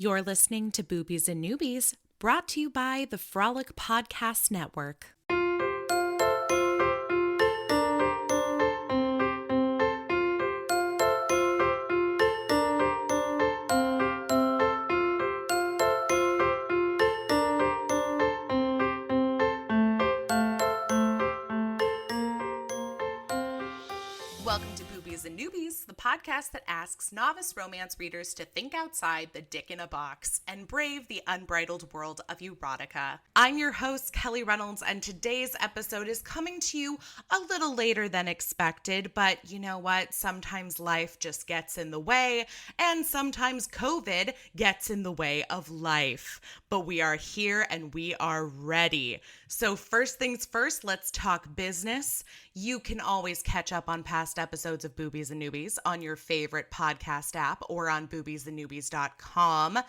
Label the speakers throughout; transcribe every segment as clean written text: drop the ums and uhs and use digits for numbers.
Speaker 1: You're listening to Boobies and Newbies, brought to you by the Frolic Podcast Network. Welcome to Boobies and Newbies, the podcast that asks novice romance readers to think outside the dick in a box and brave the unbridled world of erotica. I'm your host, Kelly Reynolds, and today's episode is coming to you a little later than expected, but you know what? Sometimes life just gets in the way, and sometimes COVID gets in the way of life. But we are here and we are ready. So first things first, let's talk business. You can always catch up on past episodes of Boobies and Newbies on your favorite podcast app or on boobiesandnewbies.com.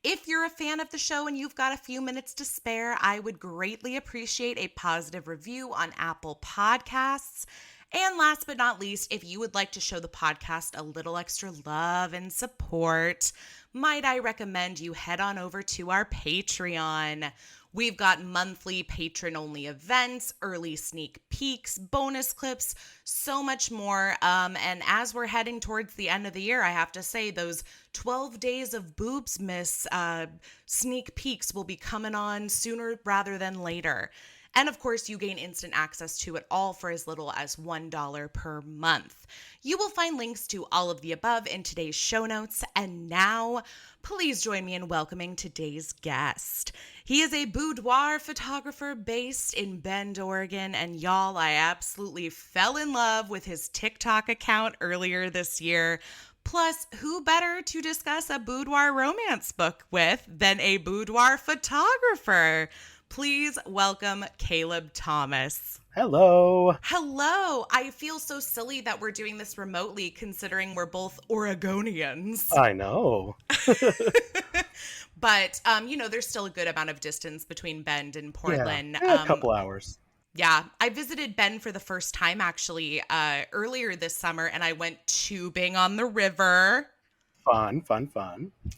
Speaker 1: If you're a fan of the show and you've got a few minutes to spare, I would greatly appreciate a positive review on Apple Podcasts. And last but not least, if you would like to show the podcast a little extra love and support, might I recommend you head on over to our Patreon. We've got monthly patron-only events, early sneak peeks, bonus clips, so much more. And as we're heading towards the end of the year, I have to say those 12 Days of Boobs Miss sneak peeks will be coming on sooner rather than later. And of course, you gain instant access to it all for as little as $1 per month. You will find links to all of the above in today's show notes. And now, please join me in welcoming today's guest. He is a boudoir photographer based in Bend, Oregon. And y'all, I absolutely fell in love with his TikTok account earlier this year. Plus, who better to discuss a boudoir romance book with than a boudoir photographer? Please welcome Caleb Thomas.
Speaker 2: Hello.
Speaker 1: Hello. I feel so silly that we're doing this remotely considering we're both Oregonians.
Speaker 2: I know.
Speaker 1: But, there's still a good amount of distance between Bend and Portland.
Speaker 2: Yeah, a couple hours.
Speaker 1: Yeah. I visited Bend for the first time, actually, earlier this summer, and I went tubing on the river.
Speaker 2: Fun.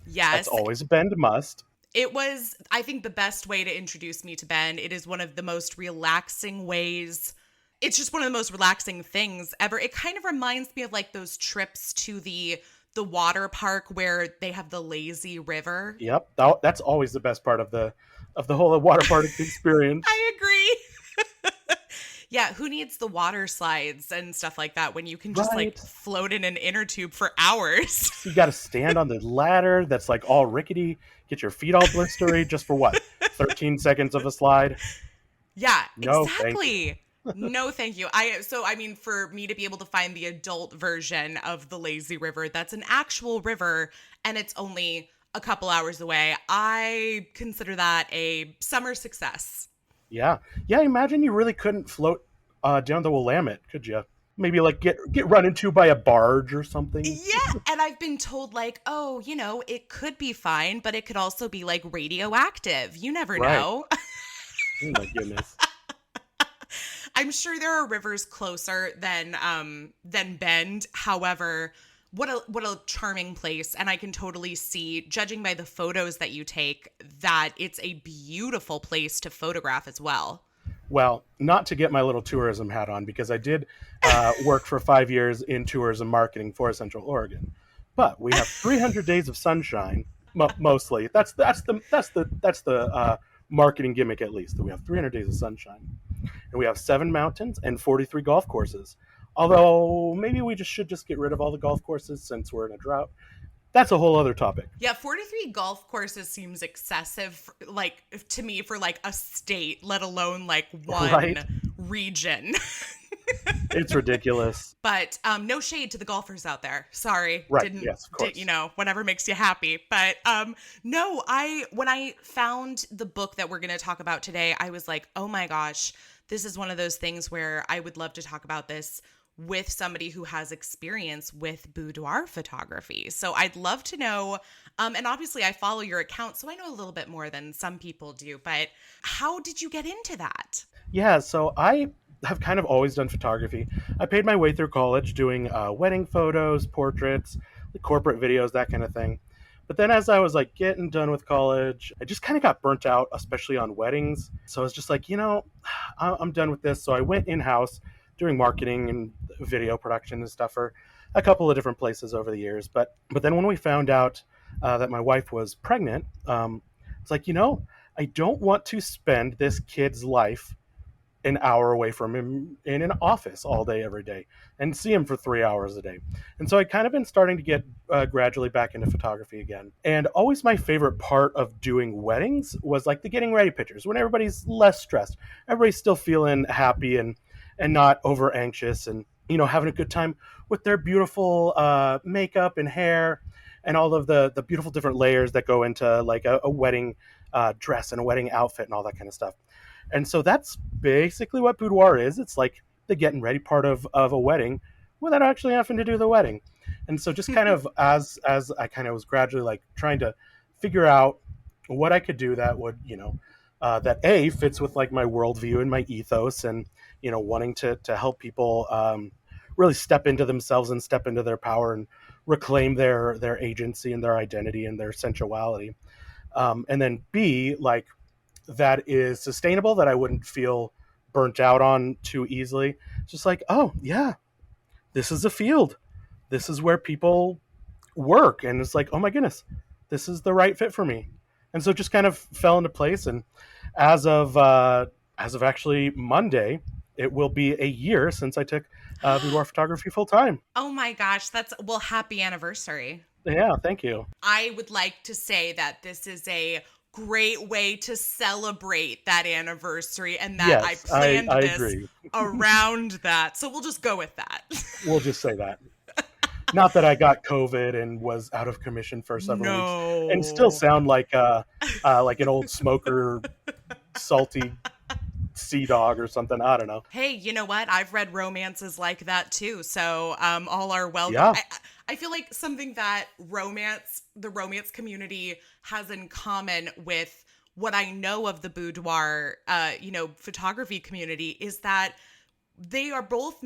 Speaker 1: Yes.
Speaker 2: That's always a Bend must.
Speaker 1: It was, I think, the best way to introduce me to Bend. It is one of the most relaxing ways. It's just one of the most relaxing things ever. It kind of reminds me of like those trips to the water park where they have the lazy river.
Speaker 2: Yep, that's always the best part of the whole water park experience.
Speaker 1: I agree. Yeah, who needs the water slides and stuff like that when you can just like float in an inner tube for hours?
Speaker 2: You got to stand on the ladder that's like all rickety, get your feet all blistery just for what? 13 seconds of a slide?
Speaker 1: Yeah,
Speaker 2: no,
Speaker 1: exactly. No, thank you. For me to be able to find the adult version of the lazy river, that's an actual river and it's only a couple hours away, I consider that a summer success.
Speaker 2: Yeah. Imagine you really couldn't float down the Willamette, could you? Maybe like get run into by a barge or something.
Speaker 1: Yeah, and I've been told like, oh, it could be fine, but it could also be like radioactive. You never know.
Speaker 2: Oh my goodness.
Speaker 1: I'm sure there are rivers closer than Bend. However, what a charming place, and I can totally see, judging by the photos that you take, that it's a beautiful place to photograph as well.
Speaker 2: Well, not to get my little tourism hat on, because I did work for 5 years in tourism marketing for Central Oregon, but we have 300 days of sunshine, mostly. That's the marketing gimmick, at least, that we have 300 days of sunshine, and we have 7 mountains and 43 golf courses. Although maybe we should get rid of all the golf courses since we're in a drought. That's a whole other topic.
Speaker 1: Yeah, 43 golf courses seems excessive, like, to me, for like a state, let alone like one region.
Speaker 2: It's ridiculous.
Speaker 1: But no shade to the golfers out there. Sorry.
Speaker 2: Right. Yes, of course.
Speaker 1: Whatever makes you happy. But when I found the book that we're going to talk about today, I was like, oh my gosh, this is one of those things where I would love to talk about this with somebody who has experience with boudoir photography. So I'd love to know, and obviously I follow your account, so I know a little bit more than some people do, but how did you get into that?
Speaker 2: Yeah, so I have kind of always done photography. I paid my way through college doing wedding photos, portraits, corporate videos, that kind of thing. But then as I was like getting done with college, I just kind of got burnt out, especially on weddings. So I was just like, I'm done with this. So I went in house doing marketing and video production and stuff for a couple of different places over the years. But then when we found out that my wife was pregnant, it's like, I don't want to spend this kid's life an hour away from him in an office all day, every day, and see him for 3 hours a day. And so I kind of been starting to get gradually back into photography again. And always my favorite part of doing weddings was like the getting ready pictures when everybody's less stressed. Everybody's still feeling happy and not over anxious and, having a good time with their beautiful makeup and hair and all of the beautiful different layers that go into like a wedding dress and a wedding outfit and all that kind of stuff. And so that's basically what boudoir is. It's like the getting ready part of a wedding without actually having to do the wedding. And so just kind of as I kind of was gradually like trying to figure out what I could do that would, that A, fits with like my worldview and my ethos and, wanting to help people really step into themselves and step into their power and reclaim their agency and their identity and their sensuality. And then B, like, that is sustainable, that I wouldn't feel burnt out on too easily. It's just like, oh yeah, this is a field. This is where people work. And it's like, oh my goodness, this is the right fit for me. And so it just kind of fell into place. And as of actually Monday, it will be a year since I took boudoir photography full time.
Speaker 1: Oh my gosh, well, happy anniversary.
Speaker 2: Yeah, thank you.
Speaker 1: I would like to say that this is a great way to celebrate that anniversary and that
Speaker 2: Yes,
Speaker 1: I planned
Speaker 2: I
Speaker 1: this
Speaker 2: agree.
Speaker 1: around that. So we'll just go with that.
Speaker 2: We'll just say that. Not that I got COVID and was out of commission for several weeks and still sound like an old smoker, salty sea dog or something. I don't know.
Speaker 1: Hey, you know what? I've read romances like that too. So all are welcome.
Speaker 2: Yeah.
Speaker 1: I feel like something that the romance community has in common with what I know of the boudoir, photography community is that they are both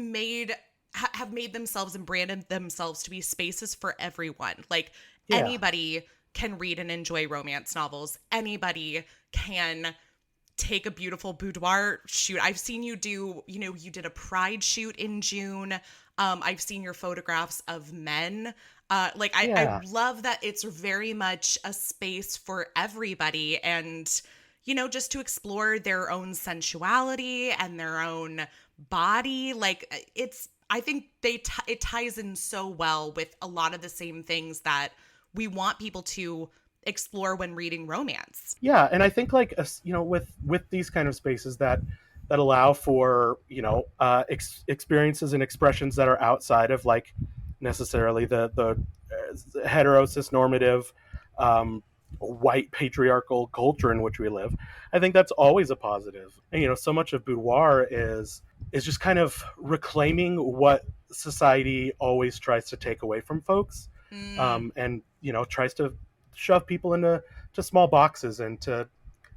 Speaker 1: have made themselves and branded themselves to be spaces for everyone. Like anybody can read and enjoy romance novels. Anybody can take a beautiful boudoir shoot. I've seen you do, you did a pride shoot in June. I've seen your photographs of men. I love that it's very much a space for everybody and, just to explore their own sensuality and their own body. I think it ties in so well with a lot of the same things that we want people to explore when reading romance.
Speaker 2: Yeah, and I think with these kind of spaces that allow for experiences and expressions that are outside of like necessarily the hetero cis normative white patriarchal culture in which we live, I think that's always a positive. And so much of boudoir is just kind of reclaiming what society always tries to take away from folks, and tries to shove people into small boxes and to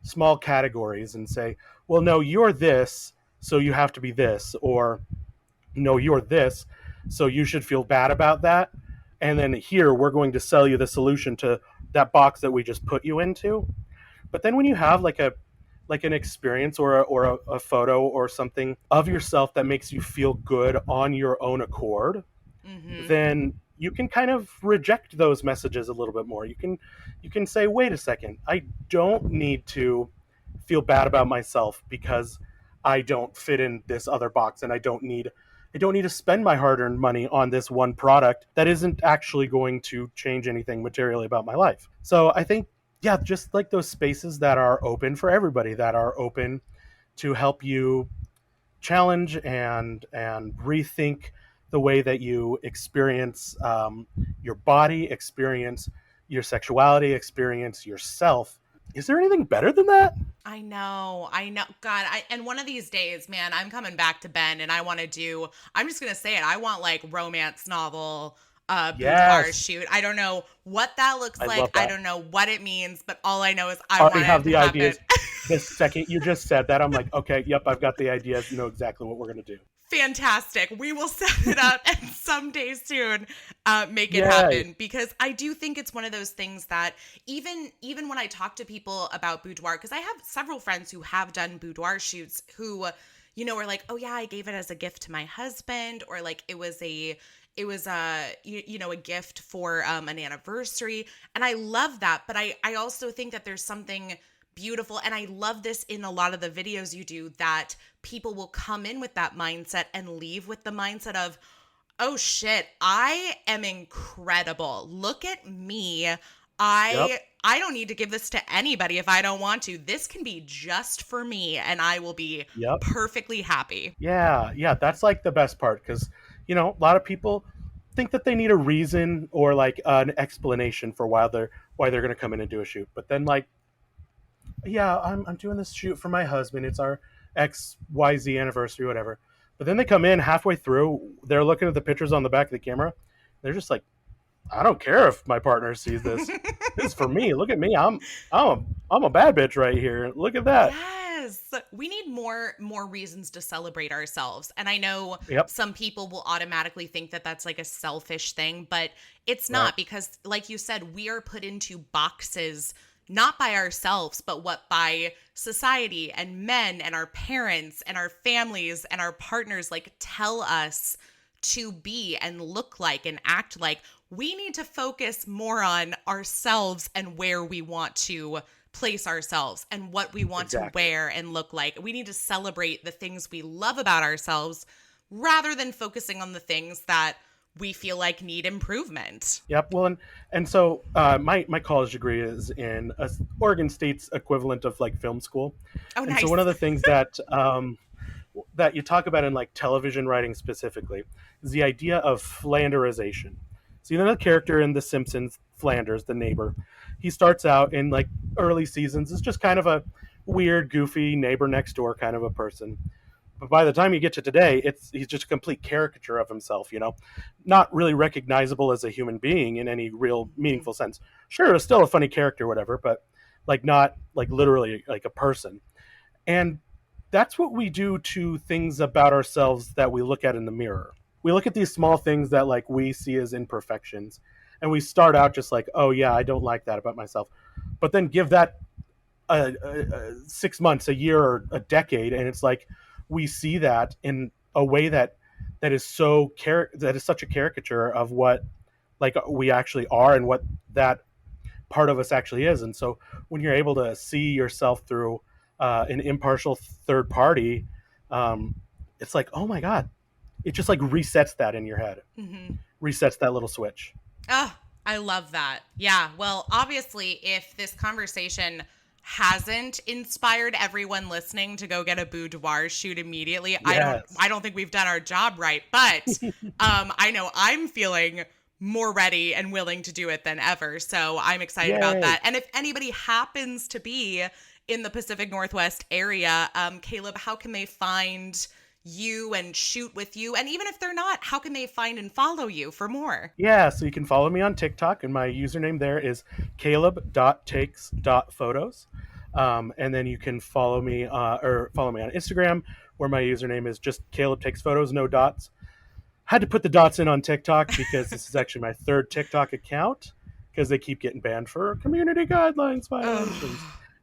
Speaker 2: small categories and say, well, no, you're this, so you have to be this, or no, you're this, so you should feel bad about that. And then here we're going to sell you the solution to that box that we just put you into. But then when you have like an experience or a photo or something of yourself that makes you feel good on your own accord, then you can kind of reject those messages a little bit more. You can say, wait a second, I don't need to feel bad about myself because I don't fit in this other box, and I don't need to spend my hard-earned money on this one product that isn't actually going to change anything materially about my life. So I think, yeah, just like those spaces that are open for everybody, that are open to help you challenge and rethink the way that you experience your body, experience your sexuality, experience yourself. Is there anything better than that?
Speaker 1: I know. God, and one of these days, man, I'm coming back to Ben and I'm just going to say it. I want like romance novel boudoir shoot. I don't know what that looks like. I don't know what it means, but all I know is I want to have the ideas.
Speaker 2: The second you just said that, I'm like, okay, yep, I've got the ideas. Know exactly what we're going to do.
Speaker 1: Fantastic. We will set it up and someday soon make it
Speaker 2: Yeah.
Speaker 1: happen, because I do think it's one of those things that even when I talk to people about boudoir, because I have several friends who have done boudoir shoots who, are like, oh yeah, I gave it as a gift to my husband, or like it was a a gift for an anniversary. And I love that. But I also think that there's something beautiful. And I love this in a lot of the videos you do, that people will come in with that mindset and leave with the mindset of, oh shit, I am incredible. Look at me. I don't need to give this to anybody if I don't want to. This can be just for me and I will be perfectly happy.
Speaker 2: Yeah, that's like the best part, because a lot of people think that they need a reason or like an explanation for why they're going to come in and do a shoot. But then like, yeah, I'm doing this shoot for my husband. It's our XYZ anniversary, whatever. But then they come in halfway through, they're looking at the pictures on the back of the camera. They're just like, I don't care if my partner sees this. This is for me. Look at me. I'm a bad bitch right here. Look at that.
Speaker 1: Yes. We need more reasons to celebrate ourselves. And I know
Speaker 2: Yep.
Speaker 1: some people will automatically think that that's like a selfish thing, but it's not,
Speaker 2: Right.
Speaker 1: because like you said, we are put into boxes, not by ourselves, but by society and men and our parents and our families and our partners, like tell us to be and look like and act like. We need to focus more on ourselves and where we want to place ourselves and what we want to wear and look like. We need to celebrate the things we love about ourselves rather than focusing on the things that we feel like need improvement.
Speaker 2: Yep. Well, and so my college degree is in Oregon State's equivalent of like film school.
Speaker 1: Oh,
Speaker 2: And
Speaker 1: nice.
Speaker 2: so one of the things that that you talk about in like television writing specifically is the idea of Flanderization. So the character in The Simpsons, Flanders, the neighbor, he starts out in like early seasons as just kind of a weird, goofy neighbor next door kind of a person. But by the time you get to today, he's just a complete caricature of himself, not really recognizable as a human being in any real meaningful sense. Sure, it's still a funny character, whatever, but like not like literally like a person. And that's what we do to things about ourselves that we look at in the mirror. We look at these small things that like we see as imperfections, and we start out just like, oh yeah, I don't like that about myself, but then give that 6 months, a year, or a decade, and it's like we see that in a way that is that is such a caricature of what like we actually are and what that part of us actually is. And so when you're able to see yourself through an impartial third party, it's like, oh my god, it just like resets that in your head. Resets that little switch.
Speaker 1: Oh, I love that. Yeah. Well, obviously, if this conversation hasn't inspired everyone listening to go get a boudoir shoot immediately,
Speaker 2: Yes.
Speaker 1: I don't think we've done our job right. But I know I'm feeling more ready and willing to do it than ever. So I'm excited about that. And if anybody happens to be in the Pacific Northwest area, Caleb, how can they find you and shoot with you? And even if they're not, how can they find and follow you for more?
Speaker 2: Yeah, so you can follow me on TikTok, and my username there is caleb.takes.photos. And then you can follow me on Instagram, where my username is just Caleb Takes Photos, no dots. Had to put the dots in on TikTok because this is actually my third TikTok account, because they keep getting banned for community guidelines violations.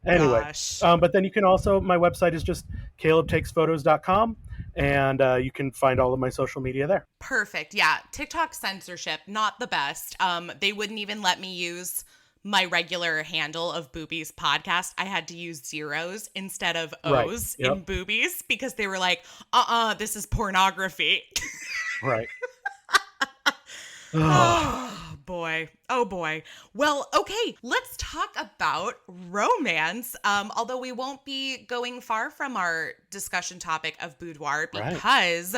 Speaker 2: Anyway, but then you can also, my website is just calebtakesphotos.com, and you can find all of my social media there.
Speaker 1: Perfect. Yeah. TikTok censorship, not the best. They wouldn't even let me use my regular handle of Boobies Podcast. I had to use zeros instead of O's in Boobies, because they were like, this is pornography.
Speaker 2: Right.
Speaker 1: Oh boy. Oh boy. Well, okay, let's talk about romance. Although we won't be going far from our discussion topic of boudoir, because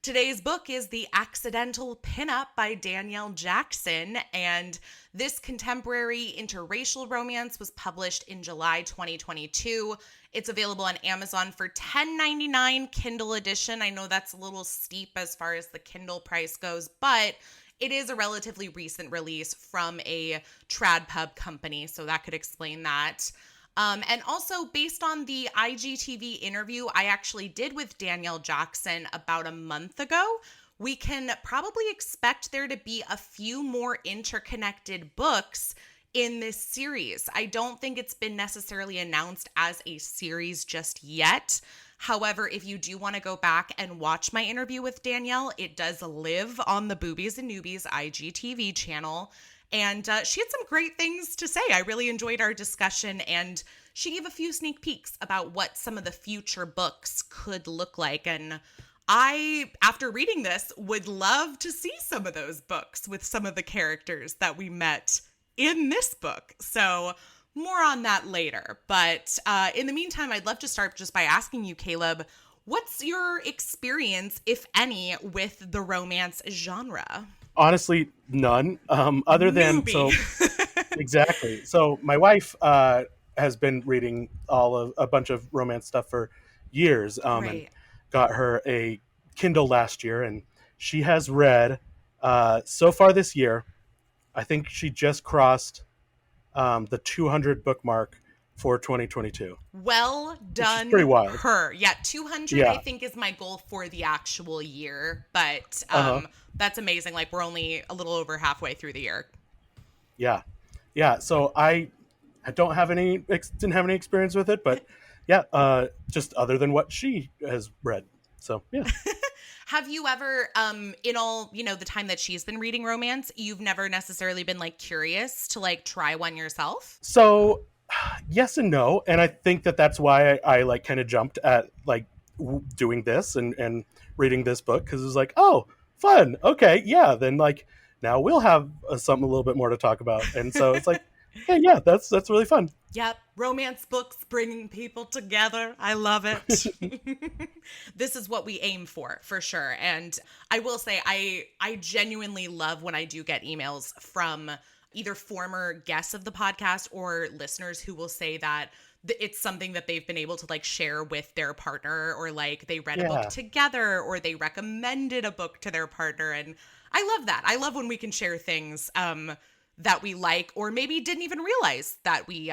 Speaker 1: today's book is The Accidental Pinup by Danielle Jackson. And this contemporary interracial romance was published in July 2022. It's available on Amazon for $10.99 Kindle edition. I know that's a little steep as far as the Kindle price goes, but it is a relatively recent release from a trad pub company, so that could explain that. And also based on the IGTV interview I actually did with Danielle Jackson about a month ago, we can probably expect there to be a few more interconnected books in this series. I don't think it's been necessarily announced as a series just yet. However, if you do want to go back and watch my interview with Danielle, it does live on the Boobies and Newbies IGTV channel. And she had some great things to say. I really enjoyed our discussion, and she gave a few sneak peeks about what some of the future books could look like. And I, after reading this, would love to see some of those books with some of the characters that we met in this book. So more on that later. But in the meantime, I'd love to start just by asking you, Caleb, what's your experience, if any, with the romance genre?
Speaker 2: Honestly, none. Other than
Speaker 1: Newbie.
Speaker 2: exactly. So my wife has been reading a bunch of romance stuff for years, and
Speaker 1: Right.
Speaker 2: got her a Kindle last year, and she has read so far this year. I think she just crossed the 200 book mark for 2022.
Speaker 1: Well done,
Speaker 2: pretty wild.
Speaker 1: her. Yeah, 200 I think is my goal for the actual year, but that's amazing. Like, we're only a little over halfway through the year.
Speaker 2: Yeah. So I didn't have any experience with it, but yeah, just other than what she has read. So yeah.
Speaker 1: Have you ever, in all, the time that she's been reading romance, you've never necessarily been like curious to like try one yourself?
Speaker 2: So yes and no, and I think that's why I like kind of jumped at like doing this and reading this book, because it was like, oh, fun, okay, yeah, then like now we'll have something a little bit more to talk about, and so it's like, hey, yeah, that's really fun.
Speaker 1: Yep, romance books bringing people together. I love it. This is what we aim for sure. And I will say, I genuinely love when I do get emails from either former guests of the podcast or listeners who will say that it's something that they've been able to like share with their partner, or like they read a book together, or they recommended a book to their partner. And I love that. I love when we can share things that we like, or maybe didn't even realize that we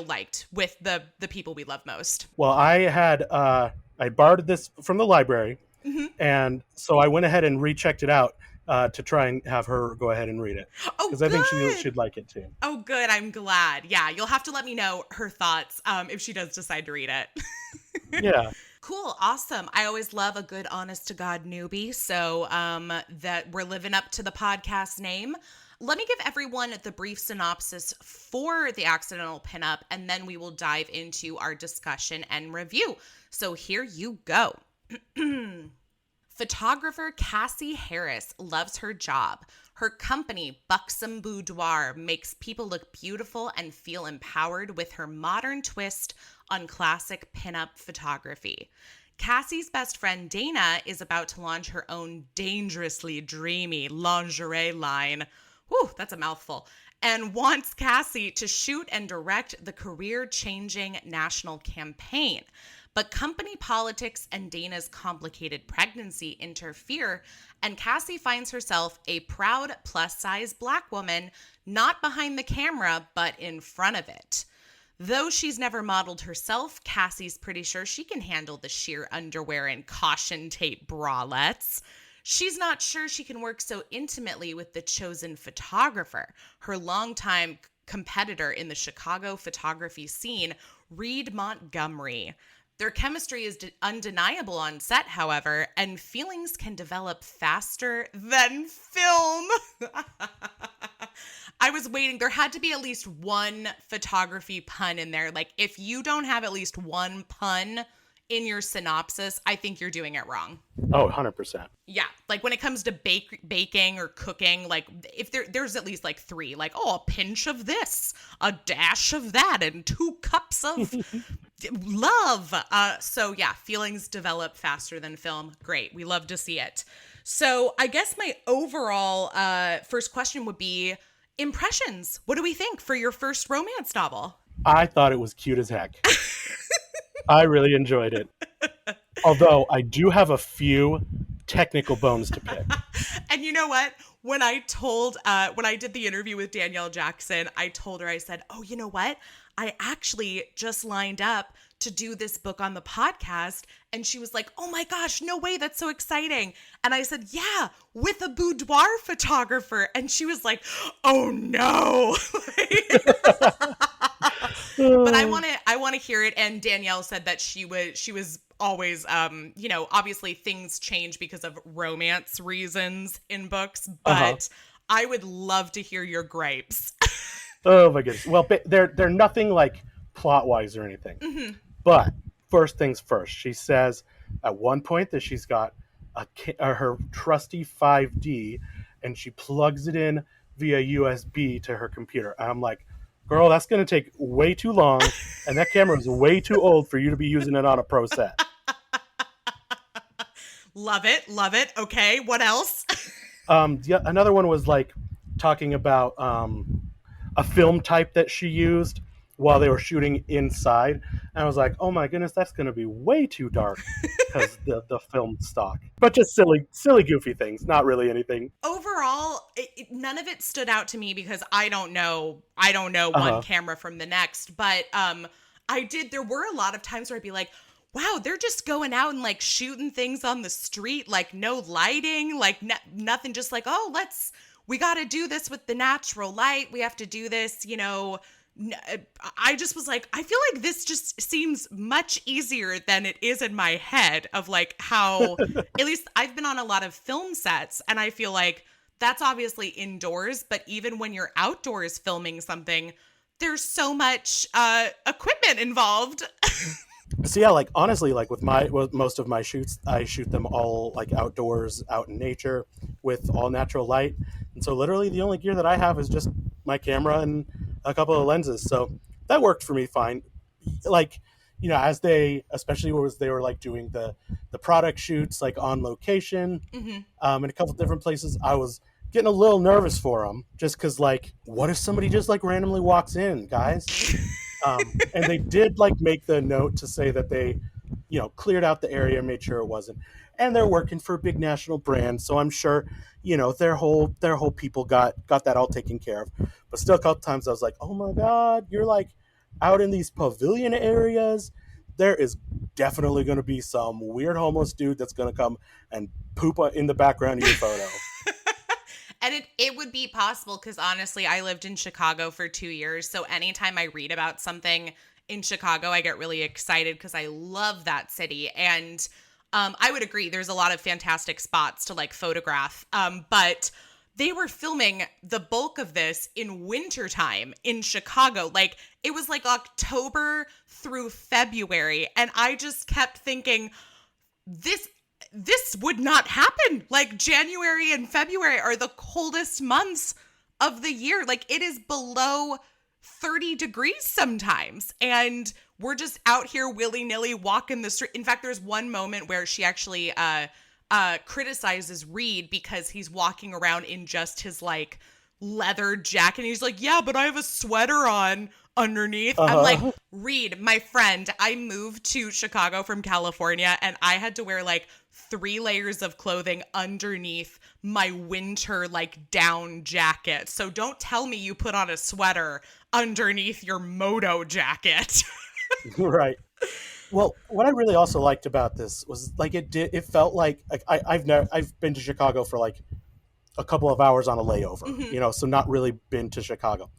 Speaker 1: liked with the people we love most.
Speaker 2: Well, I borrowed this from the library, and so I went ahead and rechecked it out to try and have her go ahead and read it, because I think she'd like it too.
Speaker 1: Oh, good. I'm glad. Yeah, you'll have to let me know her thoughts if she does decide to read it.
Speaker 2: Yeah.
Speaker 1: Cool. Awesome. I always love a good honest to God newbie. So that we're living up to the podcast name. Let me give everyone the brief synopsis for the Accidental Pinup, and then we will dive into our discussion and review. So here you go. Photographer Cassie Harris loves her job. Her company, Buxom Boudoir, makes people look beautiful and feel empowered with her modern twist on classic pinup photography. Cassie's best friend Dana is about to launch her own dangerously dreamy lingerie line. Whew, that's a mouthful. And wants Cassie to shoot and direct the career-changing national campaign. But company politics and Dana's complicated pregnancy interfere, and Cassie finds herself a proud plus-size Black woman, not behind the camera, but in front of it. Though she's never modeled herself, Cassie's pretty sure she can handle the sheer underwear and caution tape bralettes. She's not sure she can work so intimately with the chosen photographer, her longtime competitor in the Chicago photography scene, Reid Montgomery. Their chemistry is undeniable on set, however, and feelings can develop faster than film. I was waiting. There had to be at least one photography pun in there. Like, if you don't have at least one pun in your synopsis, I think you're doing it wrong.
Speaker 2: Oh, 100%.
Speaker 1: Yeah. Like, when it comes to baking or cooking, like, if there's at least like three, like, oh, a pinch of this, a dash of that, and 2 cups of love. So yeah, feelings develop faster than film. Great. We love to see it. So I guess my overall first question would be impressions. What do we think for your first romance novel?
Speaker 2: I thought it was cute as heck. I really enjoyed it. Although I do have a few technical bones to pick.
Speaker 1: And you know what? when I did the interview with Danielle Jackson, I told her, I said, oh, you know what? I actually just lined up to do this book on the podcast. And she was like, oh my gosh, no way. That's so exciting. And I said, yeah, with a boudoir photographer. And she was like, oh no. But I want to hear it. And Danielle said that she was always, obviously things change because of romance reasons in books, but I would love to hear your gripes.
Speaker 2: Oh my goodness. Well, they're nothing like plot wise or anything. Mm-hmm. But first things first, she says at one point that she's got her trusty 5D and she plugs it in via USB to her computer. And I'm like, girl, that's going to take way too long. And that camera is way too old for you to be using it on a pro set.
Speaker 1: Love it. Love it. Okay. What else?
Speaker 2: Yeah, another one was like talking about a film type that she used while they were shooting inside. And I was like, oh my goodness, that's going to be way too dark because the film stock. But just silly, goofy things. Not really anything.
Speaker 1: Overall, none of it stood out to me because I don't know one camera from the next. But there were a lot of times where I'd be like, wow, they're just going out and like shooting things on the street, like no lighting, like nothing, just like, we got to do this with the natural light. We have to do this, I just was like, I feel like this just seems much easier than it is in my head of like how, at least I've been on a lot of film sets and I feel like that's obviously indoors, but even when you're outdoors filming something, there's so much equipment involved.
Speaker 2: So yeah, like honestly, like with most of my shoots, I shoot them all like outdoors, out in nature with all natural light. And so literally the only gear that I have is just my camera and a couple of lenses. So that worked for me fine. Like, especially as they were like doing the product shoots like on location, in a couple different places, I was getting a little nervous for them just because like, what if somebody just like randomly walks in, guys? And they did like make the note to say that they, cleared out the area, made sure it wasn't. And they're working for a big national brand, so I'm sure, their whole people got that all taken care of. But still, a couple times I was like, oh my God, you're like out in these pavilion areas. There is definitely going to be some weird homeless dude that's going to come and poop in the background of your photo.
Speaker 1: And it would be possible because honestly, I lived in Chicago for 2 years. So anytime I read about something in Chicago, I get really excited because I love that city. And I would agree, there's a lot of fantastic spots to like photograph. But they were filming the bulk of this in wintertime in Chicago. Like it was like October through February. And I just kept thinking, this would not happen. Like January and February are the coldest months of the year. Like it is below 30 degrees sometimes. And we're just out here willy-nilly walking the street. In fact, there's one moment where she actually criticizes Reid because he's walking around in just his like leather jacket. And he's like, yeah, but I have a sweater on underneath. I'm like, Reid, my friend, I moved to Chicago from California and I had to wear like 3 layers of clothing underneath my winter like down jacket. So don't tell me you put on a sweater underneath your moto jacket.
Speaker 2: Right. Well, what I really also liked about this was like it felt like I've been to Chicago for like a couple of hours on a layover, so not really been to Chicago,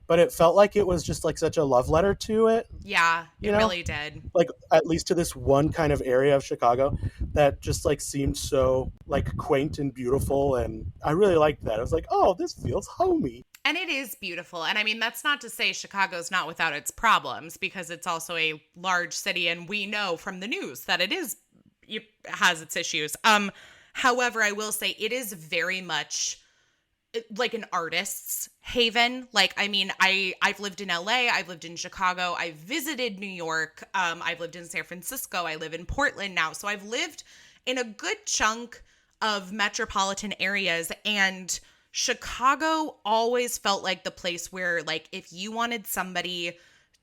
Speaker 2: but it felt like it was just like such a love letter to it.
Speaker 1: Yeah, it really did.
Speaker 2: Like at least to this one kind of area of Chicago that just like seemed so like quaint and beautiful. And I really liked that. I was like, oh, this feels homey.
Speaker 1: And it is beautiful. And I mean, that's not to say Chicago's not without its problems because it's also a large city. And we know from the news that it has its issues. However, I will say it is very much like an artist's haven. Like, I mean, I've lived in LA, I've lived in Chicago, I've visited New York, I've lived in San Francisco, I live in Portland now. So I've lived in a good chunk of metropolitan areas, and Chicago always felt like the place where, like, if you wanted somebody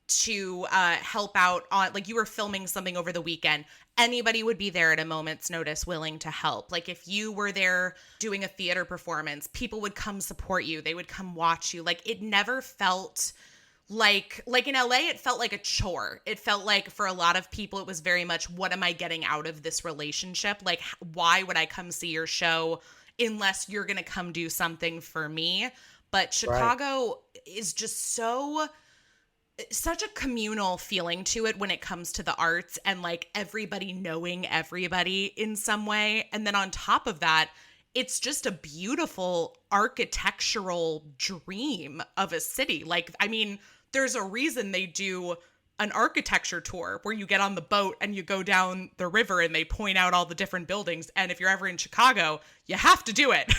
Speaker 1: to help out on, like, you were filming something over the weekend, anybody would be there at a moment's notice willing to help. Like, if you were there doing a theater performance, people would come support you. They would come watch you. Like, it never felt like in LA, it felt like a chore. It felt like for a lot of people, it was very much, what am I getting out of this relationship? Like, why would I come see your show unless you're going to come do something for me? But Chicago is just such a communal feeling to it when it comes to the arts, and like everybody knowing everybody in some way. And then on top of that, it's just a beautiful architectural dream of a city. Like, I mean, there's a reason they do an architecture tour where you get on the boat and you go down the river and they point out all the different buildings. And if you're ever in Chicago, you have to do it.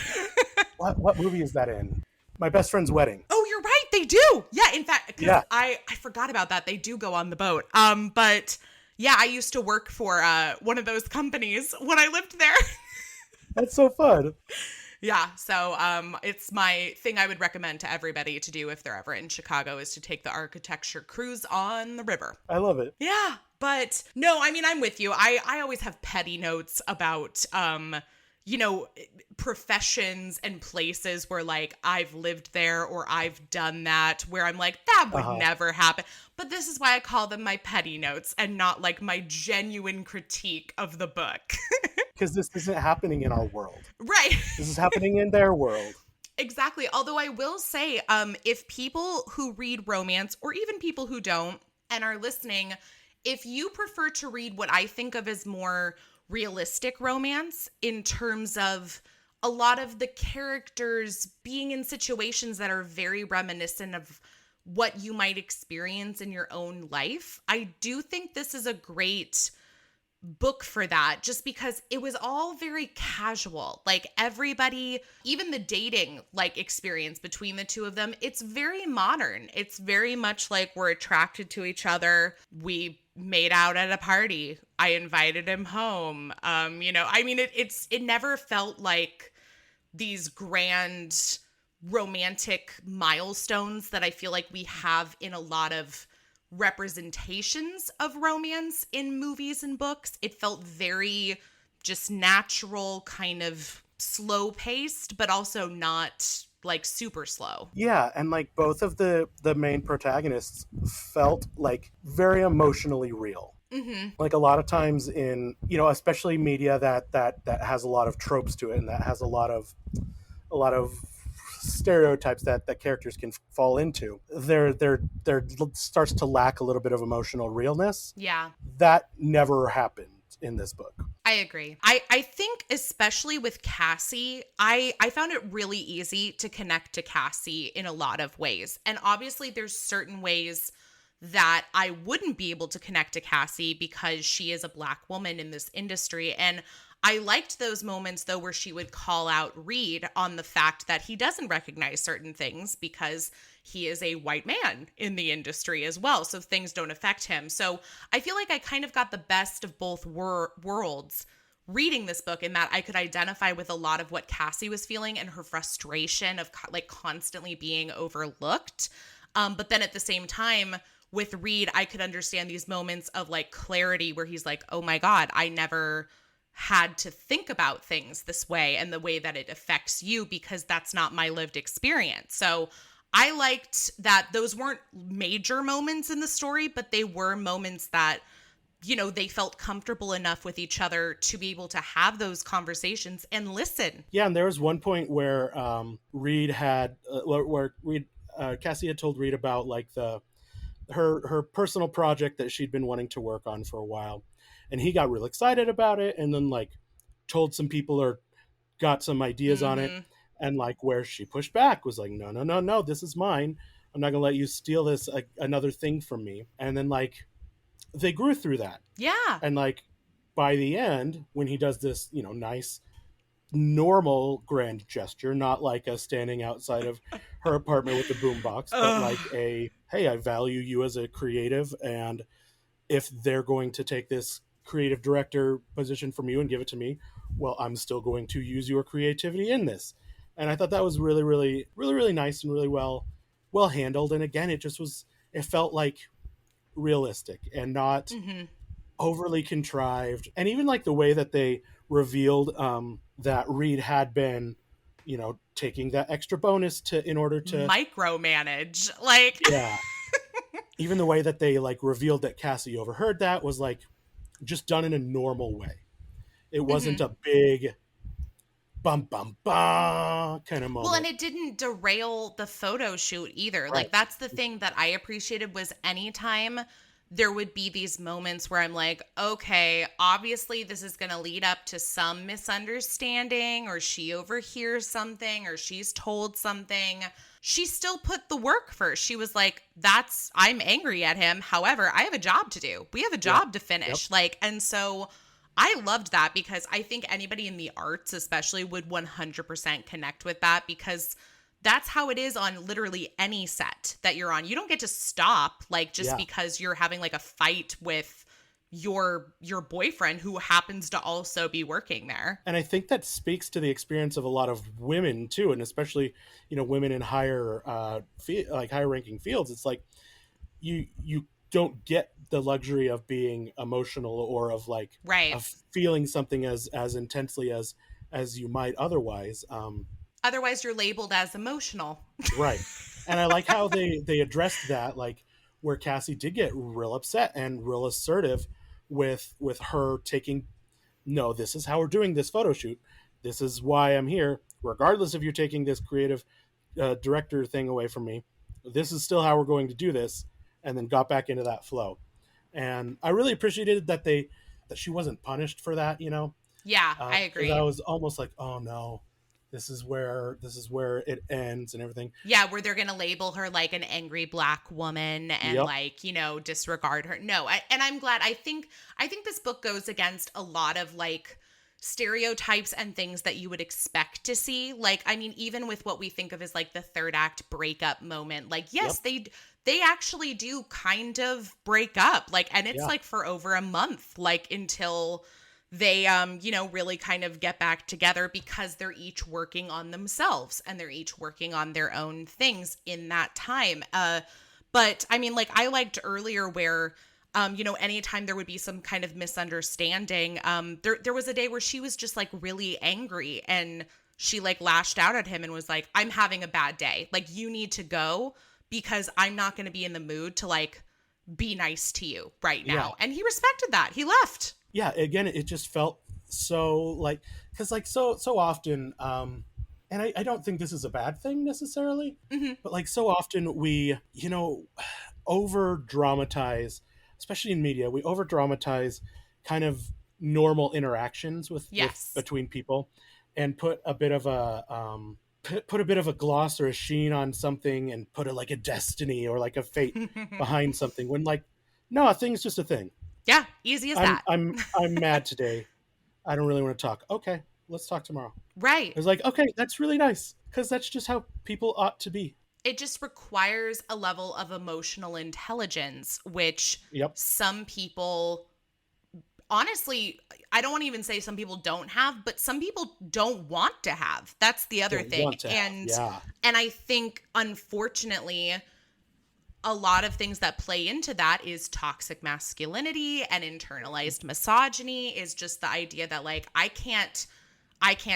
Speaker 2: What movie is that in? My Best Friend's Wedding.
Speaker 1: Oh, you're right. They do. Yeah. In fact,
Speaker 2: yeah.
Speaker 1: I forgot about that. They do go on the boat. But yeah, I used to work for one of those companies when I lived there.
Speaker 2: That's so fun.
Speaker 1: Yeah. So it's my thing I would recommend to everybody to do if they're ever in Chicago, is to take the architecture cruise on the river.
Speaker 2: I love it.
Speaker 1: Yeah. But no, I mean, I'm with you. I always have petty notes about, professions and places where like I've lived there or I've done that, where I'm like, that would never happen. But this is why I call them my petty notes and not like my genuine critique of the book.
Speaker 2: Because this isn't happening in our world.
Speaker 1: Right.
Speaker 2: This is happening in their world.
Speaker 1: Exactly. Although I will say, if people who read romance, or even people who don't and are listening, if you prefer to read what I think of as more realistic romance, in terms of a lot of the characters being in situations that are very reminiscent of what you might experience in your own life, I do think this is a great book for that, just because it was all very casual. Like, everybody, even the dating like experience between the two of them, it's very modern. It's very much like, we're attracted to each other. We made out at a party. I invited him home. I mean, it never felt like these grand romantic milestones that I feel like we have in a lot of representations of romance in movies and books. It felt very just natural, kind of slow paced, but also not like super slow.
Speaker 2: Yeah, and like both of the main protagonists felt like very emotionally real.
Speaker 1: Mm-hmm.
Speaker 2: Like a lot of times in, especially media that has a lot of tropes to it, and that has a lot of stereotypes that characters can fall into, there starts to lack a little bit of emotional realness.
Speaker 1: Yeah.
Speaker 2: That never happened in this book.
Speaker 1: I agree. I think especially with Cassie, I found it really easy to connect to Cassie in a lot of ways. And obviously there's certain ways that I wouldn't be able to connect to Cassie because she is a Black woman in this industry. And I liked those moments, though, where she would call out Reid on the fact that he doesn't recognize certain things because he is a white man in the industry as well. So things don't affect him. So I feel like I kind of got the best of both worlds reading this book, in that I could identify with a lot of what Cassie was feeling and her frustration of like constantly being overlooked. But then at the same time, with Reid, I could understand these moments of like clarity where he's like, oh my God, I never had to think about things this way and the way that it affects you, because that's not my lived experience. So I liked that those weren't major moments in the story, but they were moments that, they felt comfortable enough with each other to be able to have those conversations and listen.
Speaker 2: Yeah, and there was one point where Reid had, Cassie had told Reid about like her personal project that she'd been wanting to work on for a while. And he got real excited about it, and then like told some people or got some ideas on it. And like where she pushed back was like, no, this is mine. I'm not going to let you steal this, another thing from me. And then like they grew through that.
Speaker 1: Yeah.
Speaker 2: And like by the end, when he does this, nice, normal grand gesture, not like a standing outside of her apartment with the boombox, but like hey, I value you as a creative, and if they're going to take this creative director position from you and give it to me, well, I'm still going to use your creativity in this. And I thought that was really, really, really, really nice and really well handled. And again, it felt like realistic and not
Speaker 1: Mm-hmm.
Speaker 2: overly contrived. And even like the way that they revealed that Reid had been, taking that extra bonus to in order to,
Speaker 1: Micromanage. Like,
Speaker 2: yeah. Even the way that they like revealed that Cassie overheard that was like just done in a normal way. It wasn't
Speaker 1: mhm.
Speaker 2: a big bum bum bum kind of
Speaker 1: Well, and
Speaker 2: moment.
Speaker 1: it didn't derail the photo shoot either.
Speaker 2: Right.
Speaker 1: Like, that's the thing that I appreciated was anytime there would be these moments where I'm like, okay, obviously this is going to lead up to some misunderstanding, or she overhears something, or she's told something. She still put the work first. She was like, I'm angry at him. However, I have a job to do. We have a
Speaker 2: Yeah.
Speaker 1: job to
Speaker 2: Yep.
Speaker 1: finish. Like, and so I loved that because I think anybody in the arts, especially, would 100% connect with that because that's how it is on literally any set that you're on. You don't get to stop like just
Speaker 2: Yeah.
Speaker 1: because you're having like a fight with your boyfriend who happens to also be working there.
Speaker 2: And I think that speaks to the experience of a lot of women too, and especially women in higher like higher ranking fields. It's like you don't get the luxury of being emotional or of like
Speaker 1: Right.
Speaker 2: of feeling something as intensely as you might otherwise.
Speaker 1: Otherwise you're labeled as emotional.
Speaker 2: Right. And I like how they addressed that, like where Cassie did get real upset and real assertive with her taking, no, this is how we're doing this photo shoot. This is why I'm here, regardless if you're taking this creative director thing away from me. This is still how we're going to do this, and then got back into that flow. And I really appreciated that she wasn't punished for that,
Speaker 1: Yeah, I
Speaker 2: because I
Speaker 1: agree.
Speaker 2: was almost like, oh no, this is where it ends and everything.
Speaker 1: Yeah, where they're going to label her like an angry black woman and
Speaker 2: Yep.
Speaker 1: like, disregard her. No, and I'm glad. I think this book goes against a lot of like stereotypes and things that you would expect to see. Like, I mean, even with what we think of as like the third act breakup moment, like yes,
Speaker 2: Yep.
Speaker 1: they actually do kind of break up. Like, and it's
Speaker 2: Yeah.
Speaker 1: like for over a month, like until they really kind of get back together because they're each working on themselves and they're each working on their own things in that time. But I mean, like, I liked earlier where anytime there would be some kind of misunderstanding, there was a day where she was just like really angry and she like lashed out at him and was like, I'm having a bad day, like you need to go because I'm not going to be in the mood to like be nice to you right
Speaker 2: Yeah.
Speaker 1: now. And he respected that. He left.
Speaker 2: Yeah, again, it just felt so like, because like so often, and I don't think this is a bad thing necessarily,
Speaker 1: Hmm.
Speaker 2: but like so often we over dramatize, especially in media, we over dramatize kind of normal interactions with
Speaker 1: Yes.
Speaker 2: between people, and put a bit of a put a bit of a gloss or a sheen on something, and put a like a destiny or like a fate behind something, when like, no, a thing's just a thing.
Speaker 1: Yeah, easy as
Speaker 2: I'm
Speaker 1: that.
Speaker 2: I'm I'm mad today. I don't really want to talk. Okay, let's talk tomorrow.
Speaker 1: Right.
Speaker 2: It's like, okay, that's really nice, because that's just how people ought to be.
Speaker 1: It just requires a level of emotional intelligence, which
Speaker 2: Yep.
Speaker 1: some people, honestly, I don't want to even say some people don't have, but some people don't want to have. That's the other
Speaker 2: Don't
Speaker 1: thing.
Speaker 2: want to have.
Speaker 1: And
Speaker 2: Yeah.
Speaker 1: I think unfortunately a lot of things that play into that is toxic masculinity and internalized misogyny, is just the idea that like I can't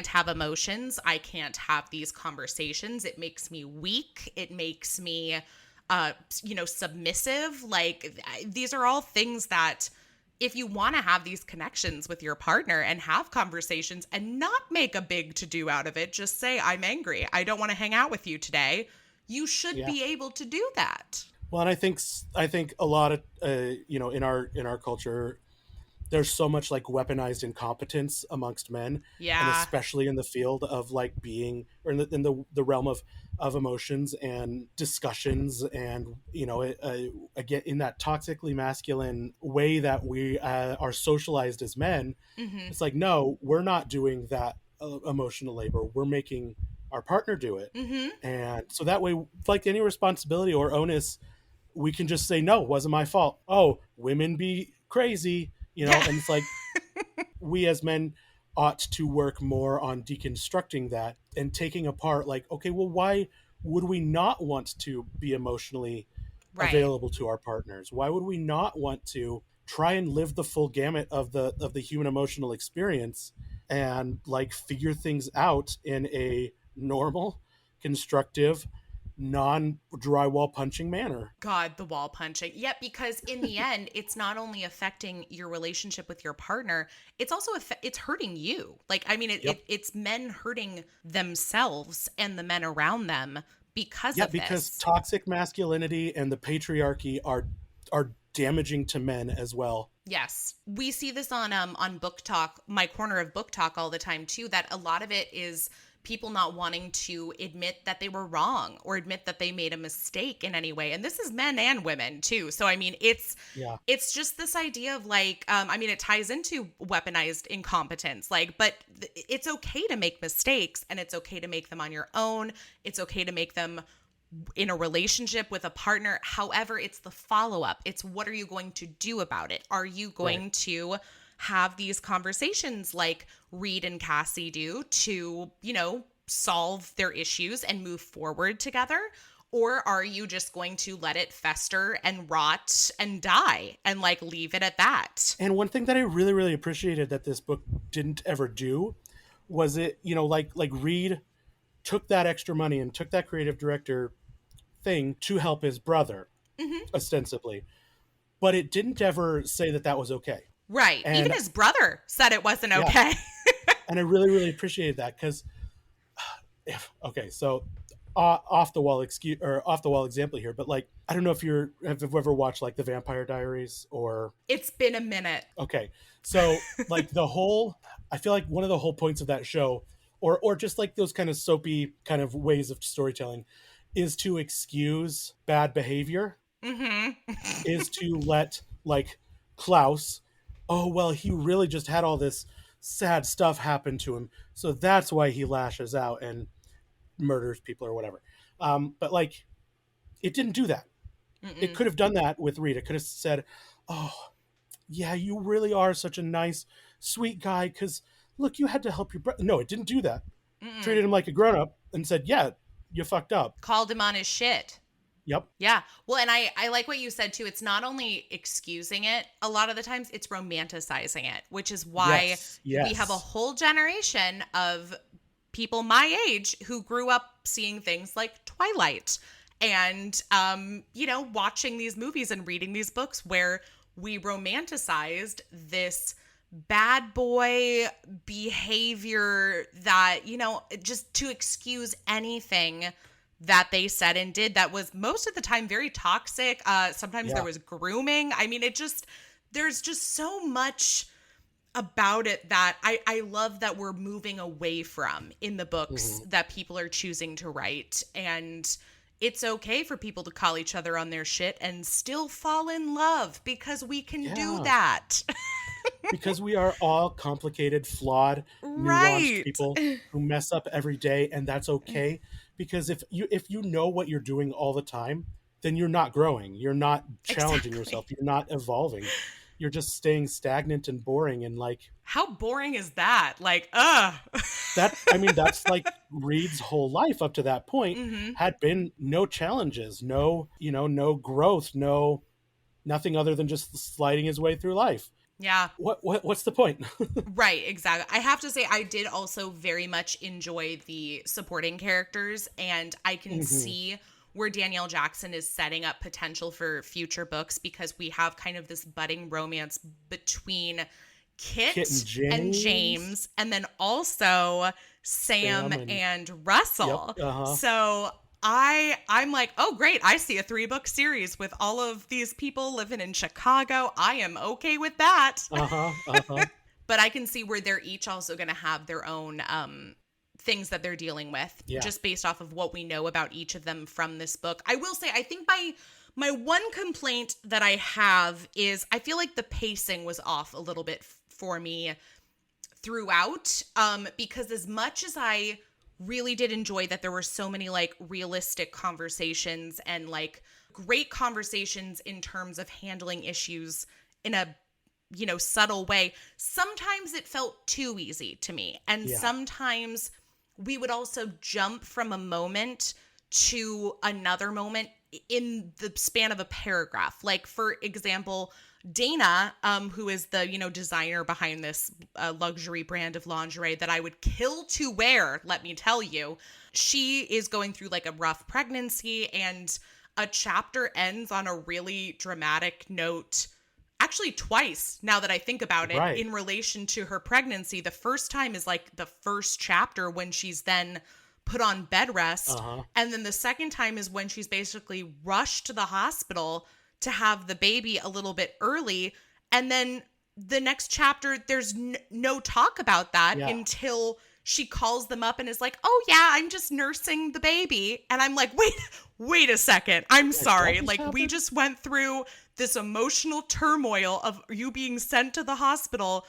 Speaker 1: have emotions. I can't have these conversations. It makes me weak. It makes me submissive. Like these are all things that if you want to have these connections with your partner and have conversations and not make a big to do out of it, just say, I'm angry. I don't want to hang out with you today. You should
Speaker 2: Yeah.
Speaker 1: be able to do that.
Speaker 2: Well, and I think a lot of in our culture, there's so much like weaponized incompetence amongst men, and
Speaker 1: Yeah.
Speaker 2: especially in the field of like being, or in the realm of emotions and discussions, and again, in that toxically masculine way that we are socialized as men.
Speaker 1: Mm-hmm.
Speaker 2: It's like, no, we're not doing that emotional labor. We're making our partner do it.
Speaker 1: Mm-hmm.
Speaker 2: And so that way, like any responsibility or onus, we can just say, no, it wasn't my fault. Oh, women be crazy,
Speaker 1: Yeah.
Speaker 2: and it's like, we as men ought to work more on deconstructing that and taking apart, like, okay, well, why would we not want to be emotionally available to our partners? Why would we not want to try and live the full gamut of the human emotional experience and like figure things out in a normal, constructive, non drywall punching manner?
Speaker 1: God, the wall punching. Yeah, because in the end, it's not only affecting your relationship with your partner, it's also it's hurting you. Like, I mean,
Speaker 2: Yep.
Speaker 1: it's men hurting themselves and the men around them because
Speaker 2: Yeah,
Speaker 1: of
Speaker 2: because
Speaker 1: this.
Speaker 2: toxic masculinity and the patriarchy are damaging to men as well.
Speaker 1: Yes. We see this on Book Talk, my corner of Book Talk all the time too, that a lot of it is people not wanting to admit that they were wrong or admit that they made a mistake in any way. And this is men and women too. So I mean,
Speaker 2: Yeah.
Speaker 1: it's just this idea of like I mean, it ties into weaponized incompetence. Like, but it's okay to make mistakes, and it's okay to make them on your own. It's okay to make them in a relationship with a partner. However, it's the follow-up. It's what are you going to do about it? Are you going to have these conversations like Reid and Cassie do to, you know, solve their issues and move forward together? Or are you just going to let it fester and rot and die and like leave it at that?
Speaker 2: And one thing that I really, really appreciated that this book didn't ever do was it, you know, like Reid took that extra money and took that creative director thing to help his brother, ostensibly. But it didn't ever say that that was okay.
Speaker 1: Right. Even
Speaker 2: And
Speaker 1: his brother said it wasn't
Speaker 2: yeah,
Speaker 1: okay.
Speaker 2: and I really, really appreciated that because, okay, so off the wall excuse or off the wall example here, but like I don't know if have ever watched like the Vampire Diaries or
Speaker 1: It's been a minute.
Speaker 2: okay, so like the whole I feel like one of the whole points of that show, or just like those kind of soapy kind of ways of storytelling, is to excuse bad behavior, is to let like Klaus, oh well, he really just had all this sad stuff happen to him, so that's why he lashes out and murders people or whatever. But like, it didn't do that. It could have done that with Reid. It could have said, "Oh, yeah, you really are such a nice, sweet guy. Because look, you had to help your brother." No, it didn't do that. Treated him like a grown up and said, "Yeah, you fucked up."
Speaker 1: Called him on his shit.
Speaker 2: Yep.
Speaker 1: Yeah. Well, and I like what you said too. It's not only excusing it, a lot of the times it's romanticizing it, which is why
Speaker 2: Yes.
Speaker 1: we have a whole generation of people my age who grew up seeing things like Twilight and, you know, watching these movies and reading these books where we romanticized this bad boy behavior that, you know, just to excuse anything that they said and did that was most of the time very toxic. Sometimes there was grooming. I mean, there's just so much about it that I love that we're moving away from in the books that people are choosing to write. And it's okay for people to call each other on their shit and still fall in love because we can do that.
Speaker 2: Because we are all complicated, flawed, nuanced people who mess up every day, and that's okay. Because if you know what you're doing all the time, then you're not growing. You're not challenging yourself. You're not evolving. You're just staying stagnant and boring. And like,
Speaker 1: how boring is that? Like,
Speaker 2: that's like Reid's whole life up to that point had been no challenges, no growth, nothing other than just sliding his way through life.
Speaker 1: Yeah.
Speaker 2: What's the point?
Speaker 1: Right, exactly. I have to say I did also very much enjoy the supporting characters, and I can see where Danielle Jackson is setting up potential for future books because we have kind of this budding romance between Kit and James, and then also Sam and Russell.
Speaker 2: Yep,
Speaker 1: So I'm like, oh, great. I see a 3-book series with all of these people living in Chicago. I am okay with that. But I can see where they're each also going to have their own things that they're dealing with just based off of what we know about each of them from this book. I will say, I think my one complaint that I have is I feel like the pacing was off a little bit for me throughout because as much as I really did enjoy that there were so many like realistic conversations and like great conversations in terms of handling issues in a, you know, subtle way. Sometimes it felt too easy to me. And sometimes we would also jump from a moment to another moment in the span of a paragraph. Like, for example, Dana, who is the, designer behind this luxury brand of lingerie that I would kill to wear, let me tell you, she is going through like a rough pregnancy, and a chapter ends on a really dramatic note. Actually, twice, now that I think about it,
Speaker 2: Right.
Speaker 1: in relation to her pregnancy. The first time is like the first chapter when she's then put on bed rest. And then the second time is when she's basically rushed to the hospital to have the baby a little bit early. And then the next chapter, there's no talk about that until she calls them up and is like, oh yeah, I'm just nursing the baby. And I'm like, wait a second. I'm sorry. Like, we just went through this emotional turmoil of you being sent to the hospital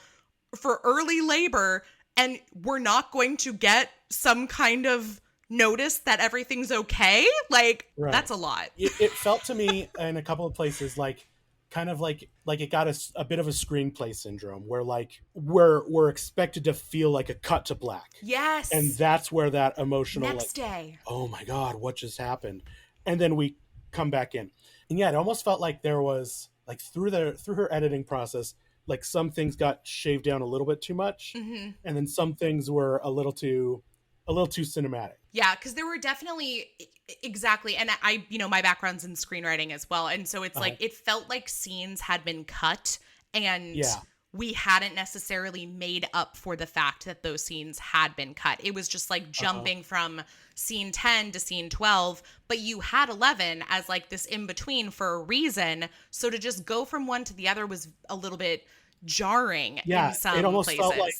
Speaker 1: for early labor, and we're not going to get some kind of notice that everything's okay. Like, that's a lot.
Speaker 2: It felt to me in a couple of places like kind of like it got a bit of a screenplay syndrome, where like we're expected to feel like a cut to black.
Speaker 1: Yes.
Speaker 2: And that's where that emotional
Speaker 1: next day,
Speaker 2: oh my God, what just happened? And then we come back in. And yeah, it almost felt like there was like through her editing process, like some things got shaved down a little bit too much, and then some things were a little too cinematic.
Speaker 1: Yeah, because there were definitely exactly, and I, my background's in screenwriting as well, and so it's like it felt like scenes had been cut, and we hadn't necessarily made up for the fact that those scenes had been cut. It was just like jumping from scene 10 to scene 12, but you had 11 as like this in between for a reason. So to just go from one to the other was a little bit jarring in some
Speaker 2: it almost
Speaker 1: places.
Speaker 2: felt like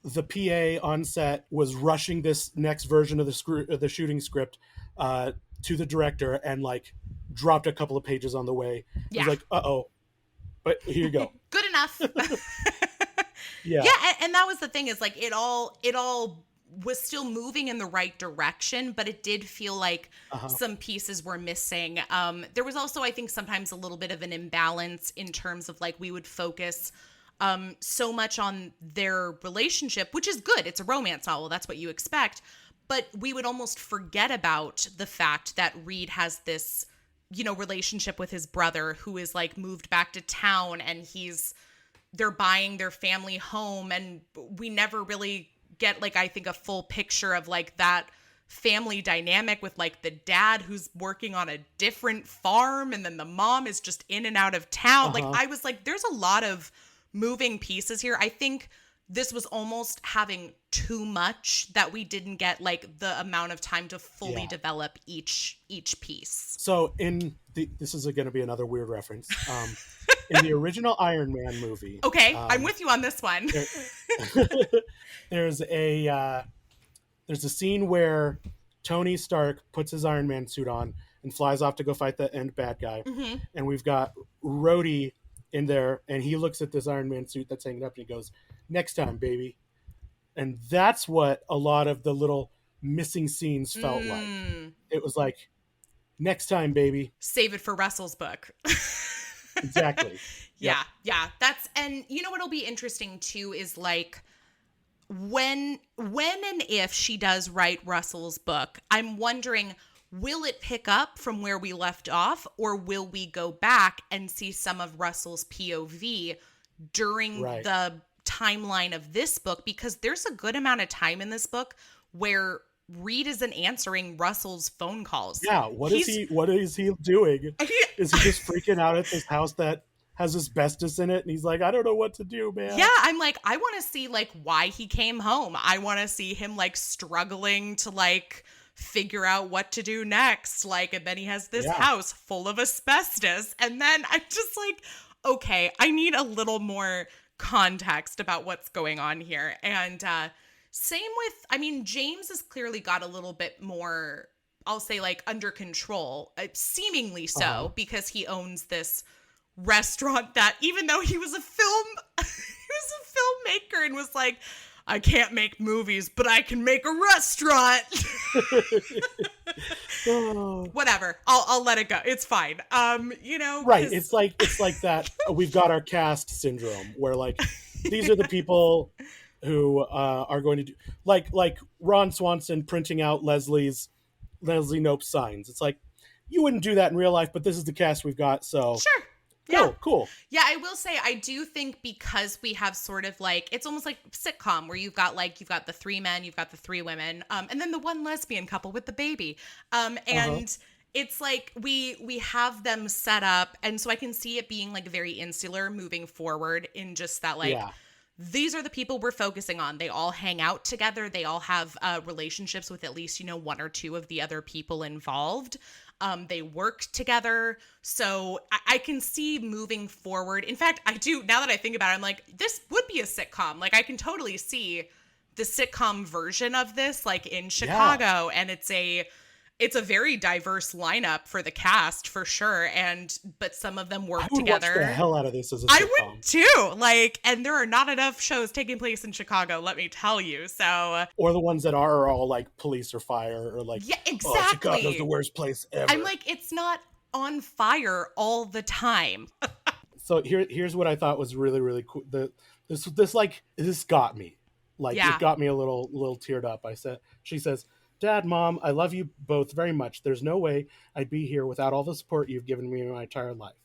Speaker 2: the PA on set was rushing this next version of the shooting script to the director and like dropped a couple of pages on the way. It was like, uh-oh, but here you go.
Speaker 1: Good enough.
Speaker 2: Yeah,
Speaker 1: and that was the thing, is like it all was still moving in the right direction, but it did feel like some pieces were missing. There was also, I think, sometimes a little bit of an imbalance in terms of like we would focus so much on their relationship, which is good. It's a romance novel. That's what you expect. But we would almost forget about the fact that Reid has this, relationship with his brother, who is like moved back to town, and they're buying their family home. And we never really get like, I think, a full picture of like that family dynamic with like the dad who's working on a different farm, and then the mom is just in and out of town. Like, I was like, there's a lot of moving pieces here. I think this was almost having too much, that we didn't get like the amount of time to fully develop each piece.
Speaker 2: So this is going to be another weird reference. In the original Iron Man movie.
Speaker 1: Okay, I'm with you on this one.
Speaker 2: There's a scene where Tony Stark puts his Iron Man suit on and flies off to go fight the end bad guy. And we've got Rhodey in there, and he looks at this Iron Man suit that's hanging up, and he goes, "Next time, baby." And that's what a lot of the little missing scenes felt like. It was like, "Next time, baby."
Speaker 1: Save it for Russell's book.
Speaker 2: Exactly.
Speaker 1: Yeah. That's, and what'll be interesting too is like when and if she does write Russell's book, I'm wondering, will it pick up from where we left off, or will we go back and see some of Russell's POV during the timeline of this book? Because there's a good amount of time in this book where Reid isn't answering Russell's phone calls.
Speaker 2: Yeah, what is he doing? Is he just freaking out at this house that has asbestos in it, and he's like, I don't know what to do, man.
Speaker 1: Yeah, I'm like, I want to see like why he came home. I want to see him like struggling to like figure out what to do next. Like, and then he has this house full of asbestos, and then I'm just like, okay, I need a little more context about what's going on here. And same with, I mean, James has clearly got a little bit more, I'll say, like, under control, seemingly so, because he owns this restaurant that, even though he was a filmmaker and was like, I can't make movies, but I can make a restaurant. Whatever. I'll let it go. It's fine.
Speaker 2: Right. It's like that. We've got our cast syndrome, where like these are the people who are going to do, like Ron Swanson printing out Leslie Knope's signs. It's like, you wouldn't do that in real life, but this is the cast we've got, so
Speaker 1: Sure. Yeah.
Speaker 2: cool.
Speaker 1: Yeah, I will say I do think because we have sort of like it's almost like sitcom where you've got the three men, you've got the three women, and then the one lesbian couple with the baby. And it's like we have them set up, and so I can see it being like very insular moving forward in just that like these are the people we're focusing on. They all hang out together. They all have relationships with at least, one or two of the other people involved. They work together. So I can see moving forward. In fact, I do, now that I think about it, I'm like, this would be a sitcom. Like, I can totally see the sitcom version of this, like in Chicago. And it's a very diverse lineup for the cast for sure. But some of them work together.
Speaker 2: I would watch the hell out of this as a sitcom.
Speaker 1: I would too. Like, and there are not enough shows taking place in Chicago, let me tell you. So,
Speaker 2: or the ones that are all like police or fire or like,
Speaker 1: yeah, exactly.
Speaker 2: Oh, Chicago's the worst place ever.
Speaker 1: I'm like, it's not on fire all the time.
Speaker 2: So here's what I thought was really, really cool. This got me. Like, it got me a little teared up. She says, Dad, Mom, I love you both very much. There's no way I'd be here without all the support you've given me in my entire life.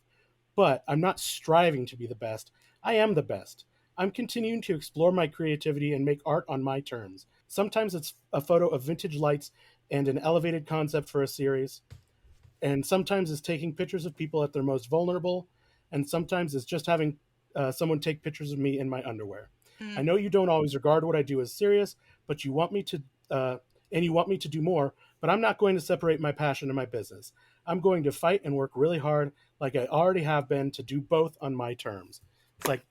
Speaker 2: But I'm not striving to be the best. I am the best. I'm continuing to explore my creativity and make art on my terms. Sometimes it's a photo of vintage lights and an elevated concept for a series. And sometimes it's taking pictures of people at their most vulnerable. And sometimes it's just having someone take pictures of me in my underwear. I know you don't always regard what I do as serious, but you want me to do more, but I'm not going to separate my passion and my business. I'm going to fight and work really hard like I already have been to do both on my terms. It's like,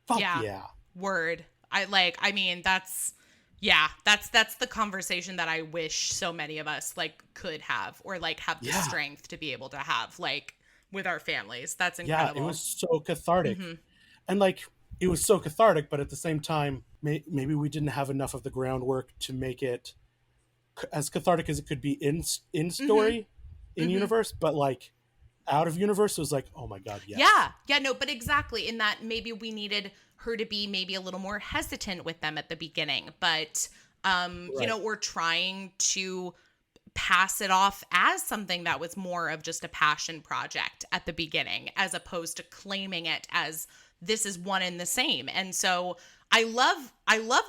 Speaker 2: fuck yeah.
Speaker 1: Word. That's the conversation that I wish so many of us like could have or like have the strength to be able to have like with our families. That's incredible.
Speaker 2: Yeah, it was so cathartic. And like, it was so cathartic, but at the same time, maybe we didn't have enough of the groundwork to make it as cathartic as it could be in story, in universe, but like out of universe, it was like, oh my God, yes.
Speaker 1: Yeah, no, but exactly. In that maybe we needed her to be maybe a little more hesitant with them at the beginning, but we're trying to pass it off as something that was more of just a passion project at the beginning, as opposed to claiming it as this is one and the same. And so I love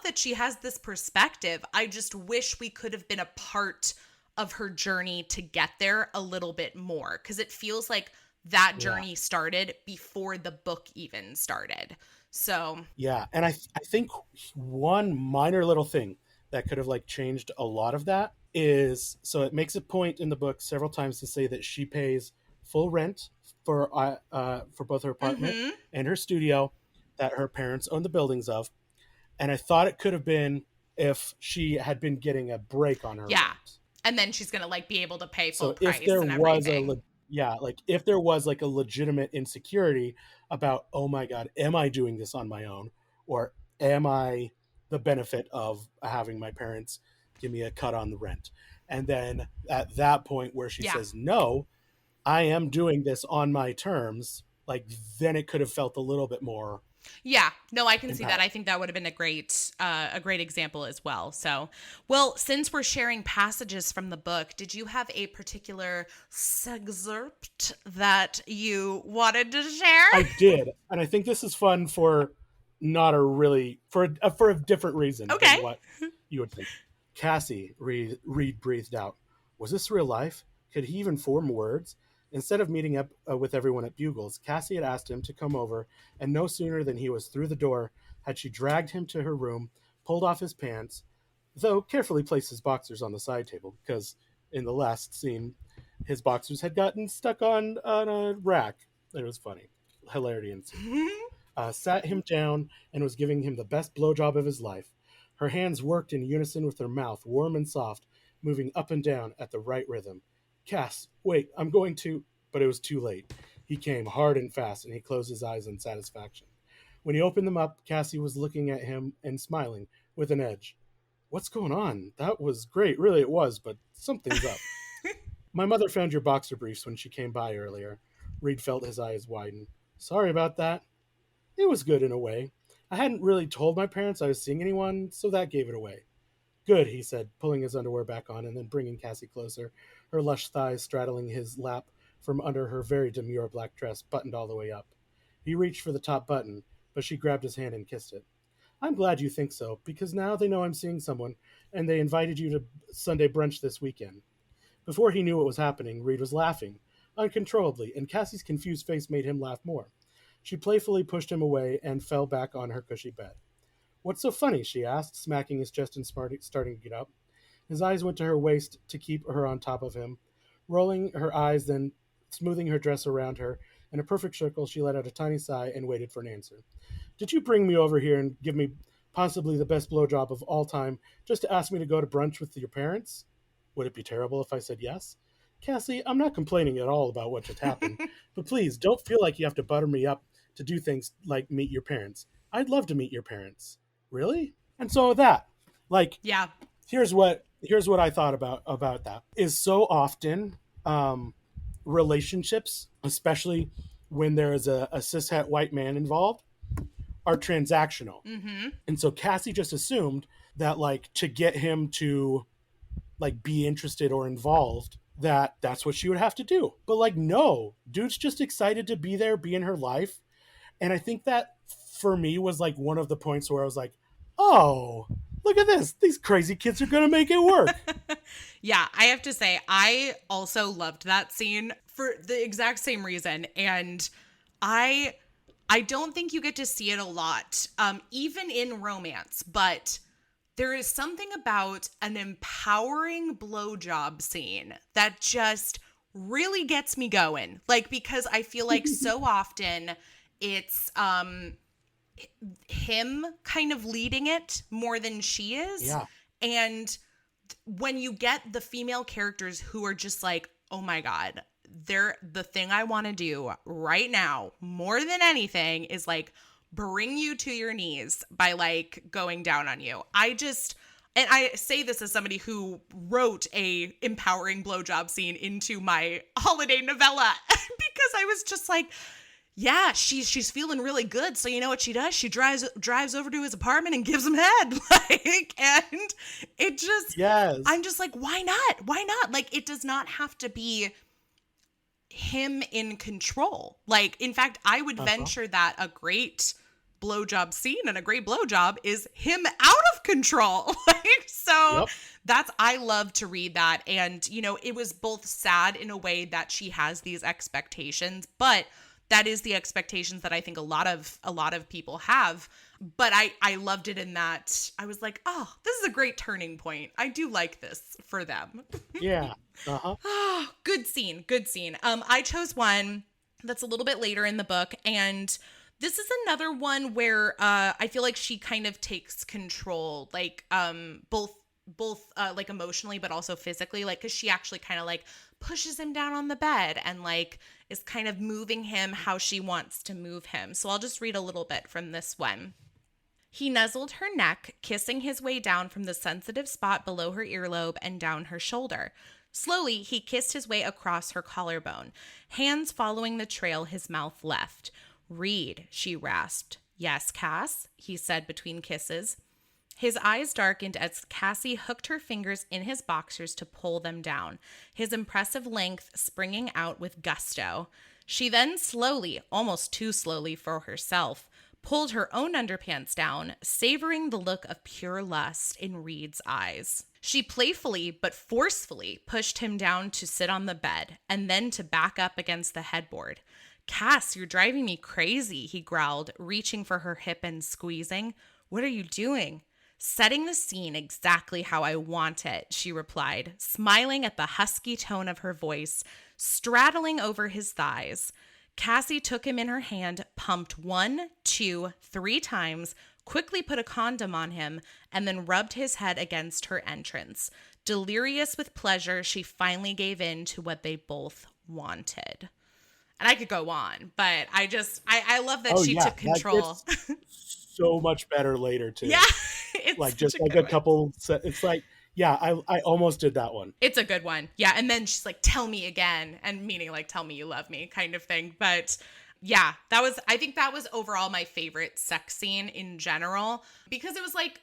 Speaker 1: that she has this perspective. I just wish we could have been a part of her journey to get there a little bit more, because it feels like that journey started before the book even started. So
Speaker 2: yeah, and I think one minor little thing that could have like changed a lot of that is, so it makes a point in the book several times to say that she pays full rent for both her apartment and her studio that her parents own the buildings of. And I thought it could have been if she had been getting a break on her rent.
Speaker 1: And then she's going to like be able to pay full price
Speaker 2: if there
Speaker 1: and
Speaker 2: was
Speaker 1: everything.
Speaker 2: if there was like a legitimate insecurity about, oh my God, am I doing this on my own? Or am I the benefit of having my parents give me a cut on the rent? And then at that point where she says, no, I am doing this on my terms, like then it could have felt a little bit more.
Speaker 1: Yeah, no, I can see that. I think that would have been a great example as well. So, well, since we're sharing passages from the book, did you have a particular sexcerpt that you wanted to share?
Speaker 2: I did, and I think this is fun for a different reason than what you would think. Cassie, Reid breathed out. Was this real life? Could he even form words? Instead of meeting up with everyone at Bugles, Cassie had asked him to come over, and no sooner than he was through the door had she dragged him to her room, pulled off his pants, though carefully placed his boxers on the side table, because in the last scene, his boxers had gotten stuck on a rack. It was funny. Hilarity ensued. Sat him down and was giving him the best blowjob of his life. Her hands worked in unison with her mouth, warm and soft, moving up and down at the right rhythm. Cass, wait, I'm going to... But it was too late. He came hard and fast, and he closed his eyes in satisfaction. When he opened them up, Cassie was looking at him and smiling with an edge. What's going on? That was great. Really, it was, but something's up. My mother found your boxer briefs when she came by earlier. Reid felt his eyes widen. Sorry about that. It was good in a way. I hadn't really told my parents I was seeing anyone, so that gave it away. Good, he said, pulling his underwear back on and then bringing Cassie closer. her lush thighs straddling his lap from under her very demure black dress buttoned all the way up. He reached for the top button, but she grabbed his hand and kissed it. I'm glad you think so, because now they know I'm seeing someone, and they invited you to Sunday brunch this weekend. Before he knew what was happening, Reid was laughing, uncontrollably, and Cassie's confused face made him laugh more. She playfully pushed him away and fell back on her cushy bed. What's so funny? She asked, smacking his chest and starting to get up. His eyes went to her waist to keep her on top of him. Rolling her eyes, then smoothing her dress around her, in a perfect circle, she let out a tiny sigh and waited for an answer. Did you bring me over here and give me possibly the best blowjob of all time just to ask me to go to brunch with your parents? Would it be terrible if I said yes? Cassie, I'm not complaining at all about what just happened, but please don't feel like you have to butter me up to do things like meet your parents. I'd love to meet your parents. Really? And so that, like,
Speaker 1: Yeah.
Speaker 2: here's what I thought about that is so often relationships, especially when there is a cishet white man involved, are transactional.
Speaker 1: Mm-hmm.
Speaker 2: And so Cassie just assumed that, like, to get him to, like, be interested or involved, that's what she would have to do. But, like, no, dude's just excited to be there, be in her life. And I think that for me was, like, one of the points where I was like, oh, look at this. These crazy kids are going to make it work.
Speaker 1: Yeah, I have to say, I also loved that scene for the exact same reason. And I don't think you get to see it a lot, even in romance, but there is something about an empowering blowjob scene that just really gets me going. Like, because I feel like so often it's him kind of leading it more than she is.
Speaker 2: Yeah.
Speaker 1: And when you get the female characters who are just like, oh my God, they're the thing I want to do right now more than anything is like bring you to your knees by like going down on you. And I say this as somebody who wrote a empowering blowjob scene into my holiday novella because I was just like, yeah, she's feeling really good. So you know what she does? She drives over to his apartment and gives him head. Like, and it just,
Speaker 2: yes.
Speaker 1: I'm just like, why not? Why not? Like, it does not have to be him in control. Like, in fact, I would venture that a great blowjob scene and a great blowjob is him out of control. Like, so I love to read that. And, you know, it was both sad in a way that she has these expectations, but that is the expectations that I think a lot of people have. But I loved it in that I was like, oh, this is a great turning point. I do like this for them.
Speaker 2: Yeah.
Speaker 1: Oh, good scene. Good scene. I chose one that's a little bit later in the book, and this is another one where I feel like she kind of takes control, like both like emotionally, but also physically, like, because she actually kind of like pushes him down on the bed and like is kind of moving him how she wants to move him. So I'll just read a little bit from this one. He nuzzled her neck, kissing his way down from the sensitive spot below her earlobe and down her shoulder. Slowly, he kissed his way across her collarbone, hands following the trail his mouth left. Reid, she rasped. Yes, Cass, he said between kisses. His eyes darkened as Cassie hooked her fingers in his boxers to pull them down, his impressive length springing out with gusto. She then slowly, almost too slowly for herself, pulled her own underpants down, savoring the look of pure lust in Reid's eyes. She playfully but forcefully pushed him down to sit on the bed and then to back up against the headboard. Cass, you're driving me crazy, he growled, reaching for her hip and squeezing. What are you doing? Setting the scene exactly how I want it, she replied, smiling at the husky tone of her voice, straddling over his thighs. Cassie took him in her hand, pumped 1, 2, 3 times, quickly put a condom on him, and then rubbed his head against her entrance. Delirious with pleasure, she finally gave in to what they both wanted. And I could go on, but I love that she took control.
Speaker 2: So much better later too.
Speaker 1: Yeah, it's
Speaker 2: like just like a couple. It's like, yeah, I almost did that one.
Speaker 1: It's a good one. Yeah, and then she's like, "Tell me again," and meaning like, "Tell me you love me," kind of thing. But yeah, I think that was overall my favorite sex scene in general because it was like,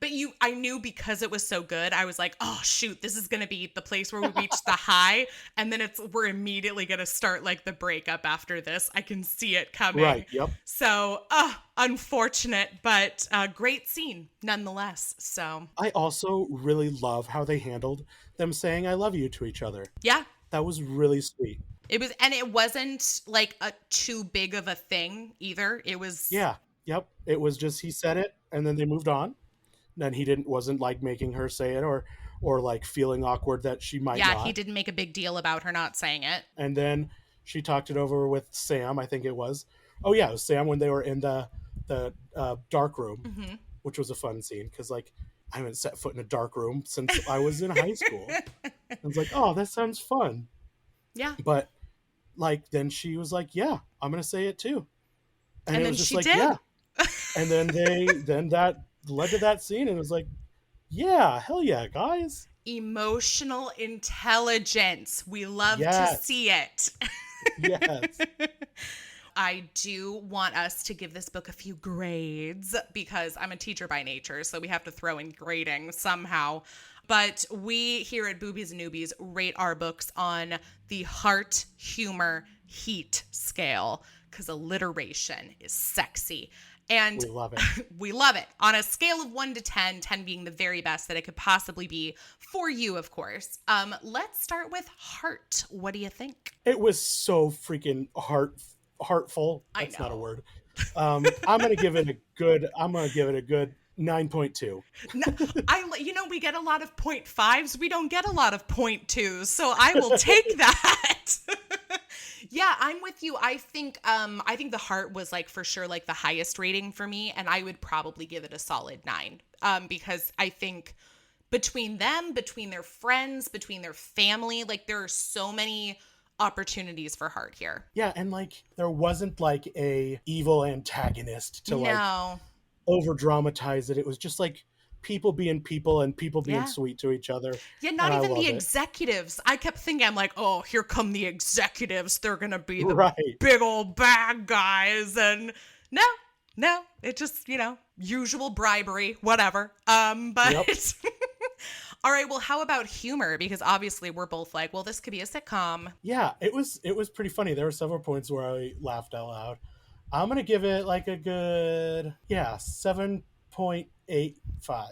Speaker 1: But I knew because it was so good, I was like, oh shoot, this is gonna be the place where we reach the high, and then we're immediately gonna start like the breakup after this. I can see it coming.
Speaker 2: Right. Yep.
Speaker 1: So, unfortunate, but great scene nonetheless. So
Speaker 2: I also really love how they handled them saying "I love you" to each other.
Speaker 1: yeah,
Speaker 2: That was really sweet.
Speaker 1: it was, and it wasn't like a too big of a thing either. It was,
Speaker 2: Yeah. Yep. It was just he said it, and then they moved on. And he wasn't like making her say it or like feeling awkward that she might
Speaker 1: yeah,
Speaker 2: not.
Speaker 1: he didn't make a big deal about her not saying it.
Speaker 2: And then she talked it over with Sam, I think it was. Oh yeah, it was Sam when they were in the dark room,
Speaker 1: Mm-hmm.
Speaker 2: which was a fun scene because like I haven't set foot in a dark room since I was in high school. I was like, oh, that sounds fun.
Speaker 1: Yeah.
Speaker 2: But like then she was like, yeah, I'm gonna say it too. And it
Speaker 1: then
Speaker 2: was just
Speaker 1: she
Speaker 2: like,
Speaker 1: did.
Speaker 2: yeah. And then then that led to that scene, and it was like, yeah, hell yeah, guys.
Speaker 1: Emotional intelligence. We love to
Speaker 2: Yes.
Speaker 1: see it.
Speaker 2: Yes.
Speaker 1: I do want us to give this book a few grades because I'm a teacher by nature, so we have to throw in grading somehow. But we here at Boobies and Newbies rate our books on the heart, humor, heat scale because alliteration is sexy. And
Speaker 2: We love it.
Speaker 1: we love it. On a scale of 1 to 10, 10 being the very best that it could possibly be for you, of course. Let's start with heart. What do you think?
Speaker 2: It was so freaking heartful.
Speaker 1: I
Speaker 2: That's not a
Speaker 1: know.
Speaker 2: word. I'm gonna give it a good 9.2.
Speaker 1: No, we get a lot of 0.5s. We don't get a lot of 0.2s. So I will take that. Yeah, I'm with you. I think the heart was like for sure like the highest rating for me, and I would probably give it a solid 9. Because I think between them, between their friends, between their family, like there are so many opportunities for heart here.
Speaker 2: Yeah, and like there wasn't like a evil antagonist to like
Speaker 1: No.
Speaker 2: over dramatize it. It was just like people being people and people being
Speaker 1: Yeah.
Speaker 2: sweet to each other.
Speaker 1: Yeah, not
Speaker 2: And I
Speaker 1: even the
Speaker 2: love it.
Speaker 1: executives. I kept thinking, I'm like, oh, here come the executives. They're going to be the
Speaker 2: Right.
Speaker 1: big old bad guys. And no, it just, usual bribery, whatever. But
Speaker 2: Yep.
Speaker 1: all right, well, how about humor? Because obviously we're both like, well, this could be a sitcom.
Speaker 2: Yeah, it was pretty funny. There were several points where I laughed out loud. I'm gonna give it like a good 7.85.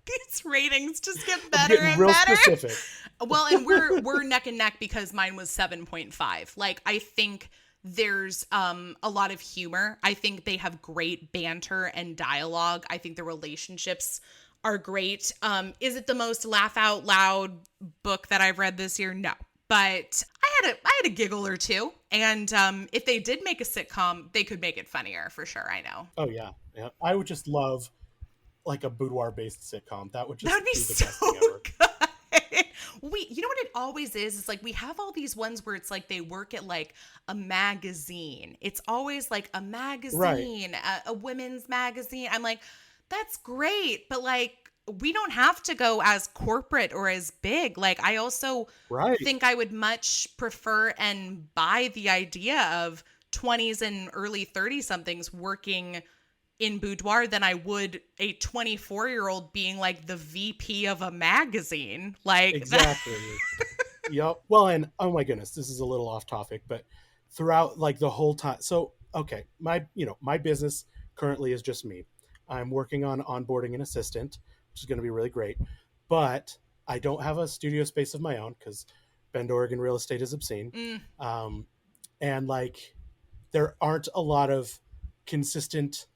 Speaker 1: These ratings just get
Speaker 2: I'm
Speaker 1: better
Speaker 2: getting
Speaker 1: and
Speaker 2: real
Speaker 1: better.
Speaker 2: specific.
Speaker 1: Well, and we're neck and neck because mine was 7.5. Like I think there's a lot of humor. I think they have great banter and dialogue. I think the relationships are great. Is it the most laugh out loud book that I've read this year? No. But I had a giggle or two. And if they did make a sitcom, they could make it funnier for sure. I know.
Speaker 2: Oh yeah. I would just love like a boudoir based sitcom. That would
Speaker 1: That'd be
Speaker 2: the
Speaker 1: so
Speaker 2: best thing ever.
Speaker 1: good. You know what it always is? It's like we have all these ones where it's like they work at like a magazine. It's always like a magazine, a women's magazine. I'm like, that's great, but like we don't have to go as corporate or as big. Like I also
Speaker 2: Right.
Speaker 1: think I would much prefer and buy the idea of 20s and early 30 somethings working in boudoir than I would a 24-year-old being like the VP of a magazine. Like
Speaker 2: Exactly. Yep. Well, and oh my goodness, this is a little off topic, but throughout like the whole time. So, okay, my business currently is just me. I'm working on onboarding an assistant, which is going to be really great. But I don't have a studio space of my own because Bend, Oregon real estate is obscene. And like there aren't a lot of consistent,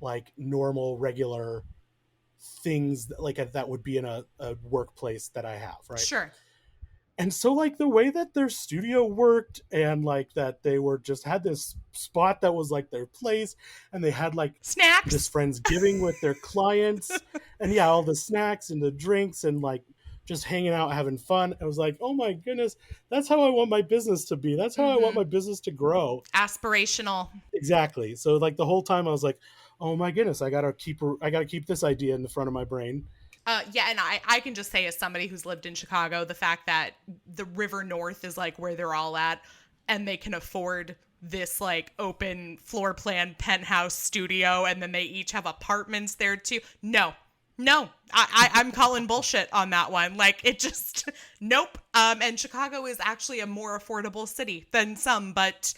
Speaker 2: like normal, regular things that would be in a workplace that I have, right?
Speaker 1: Sure.
Speaker 2: And so like the way that their studio worked and like that they were just had this spot that was like their place and they had like
Speaker 1: Snacks.
Speaker 2: this Friendsgiving with their clients and yeah, all the snacks and the drinks and like just hanging out, having fun. I was like, oh my goodness, that's how I want my business to be. That's how I want my business to grow.
Speaker 1: Aspirational.
Speaker 2: Exactly. So like the whole time I was like, oh my goodness, I gotta keep this idea in the front of my brain.
Speaker 1: Yeah, and I can just say as somebody who's lived in Chicago, the fact that the River North is like where they're all at and they can afford this like open floor plan penthouse studio, and then they each have apartments there too. No, I'm calling bullshit on that one. Like, it just, nope. And Chicago is actually a more affordable city than some, but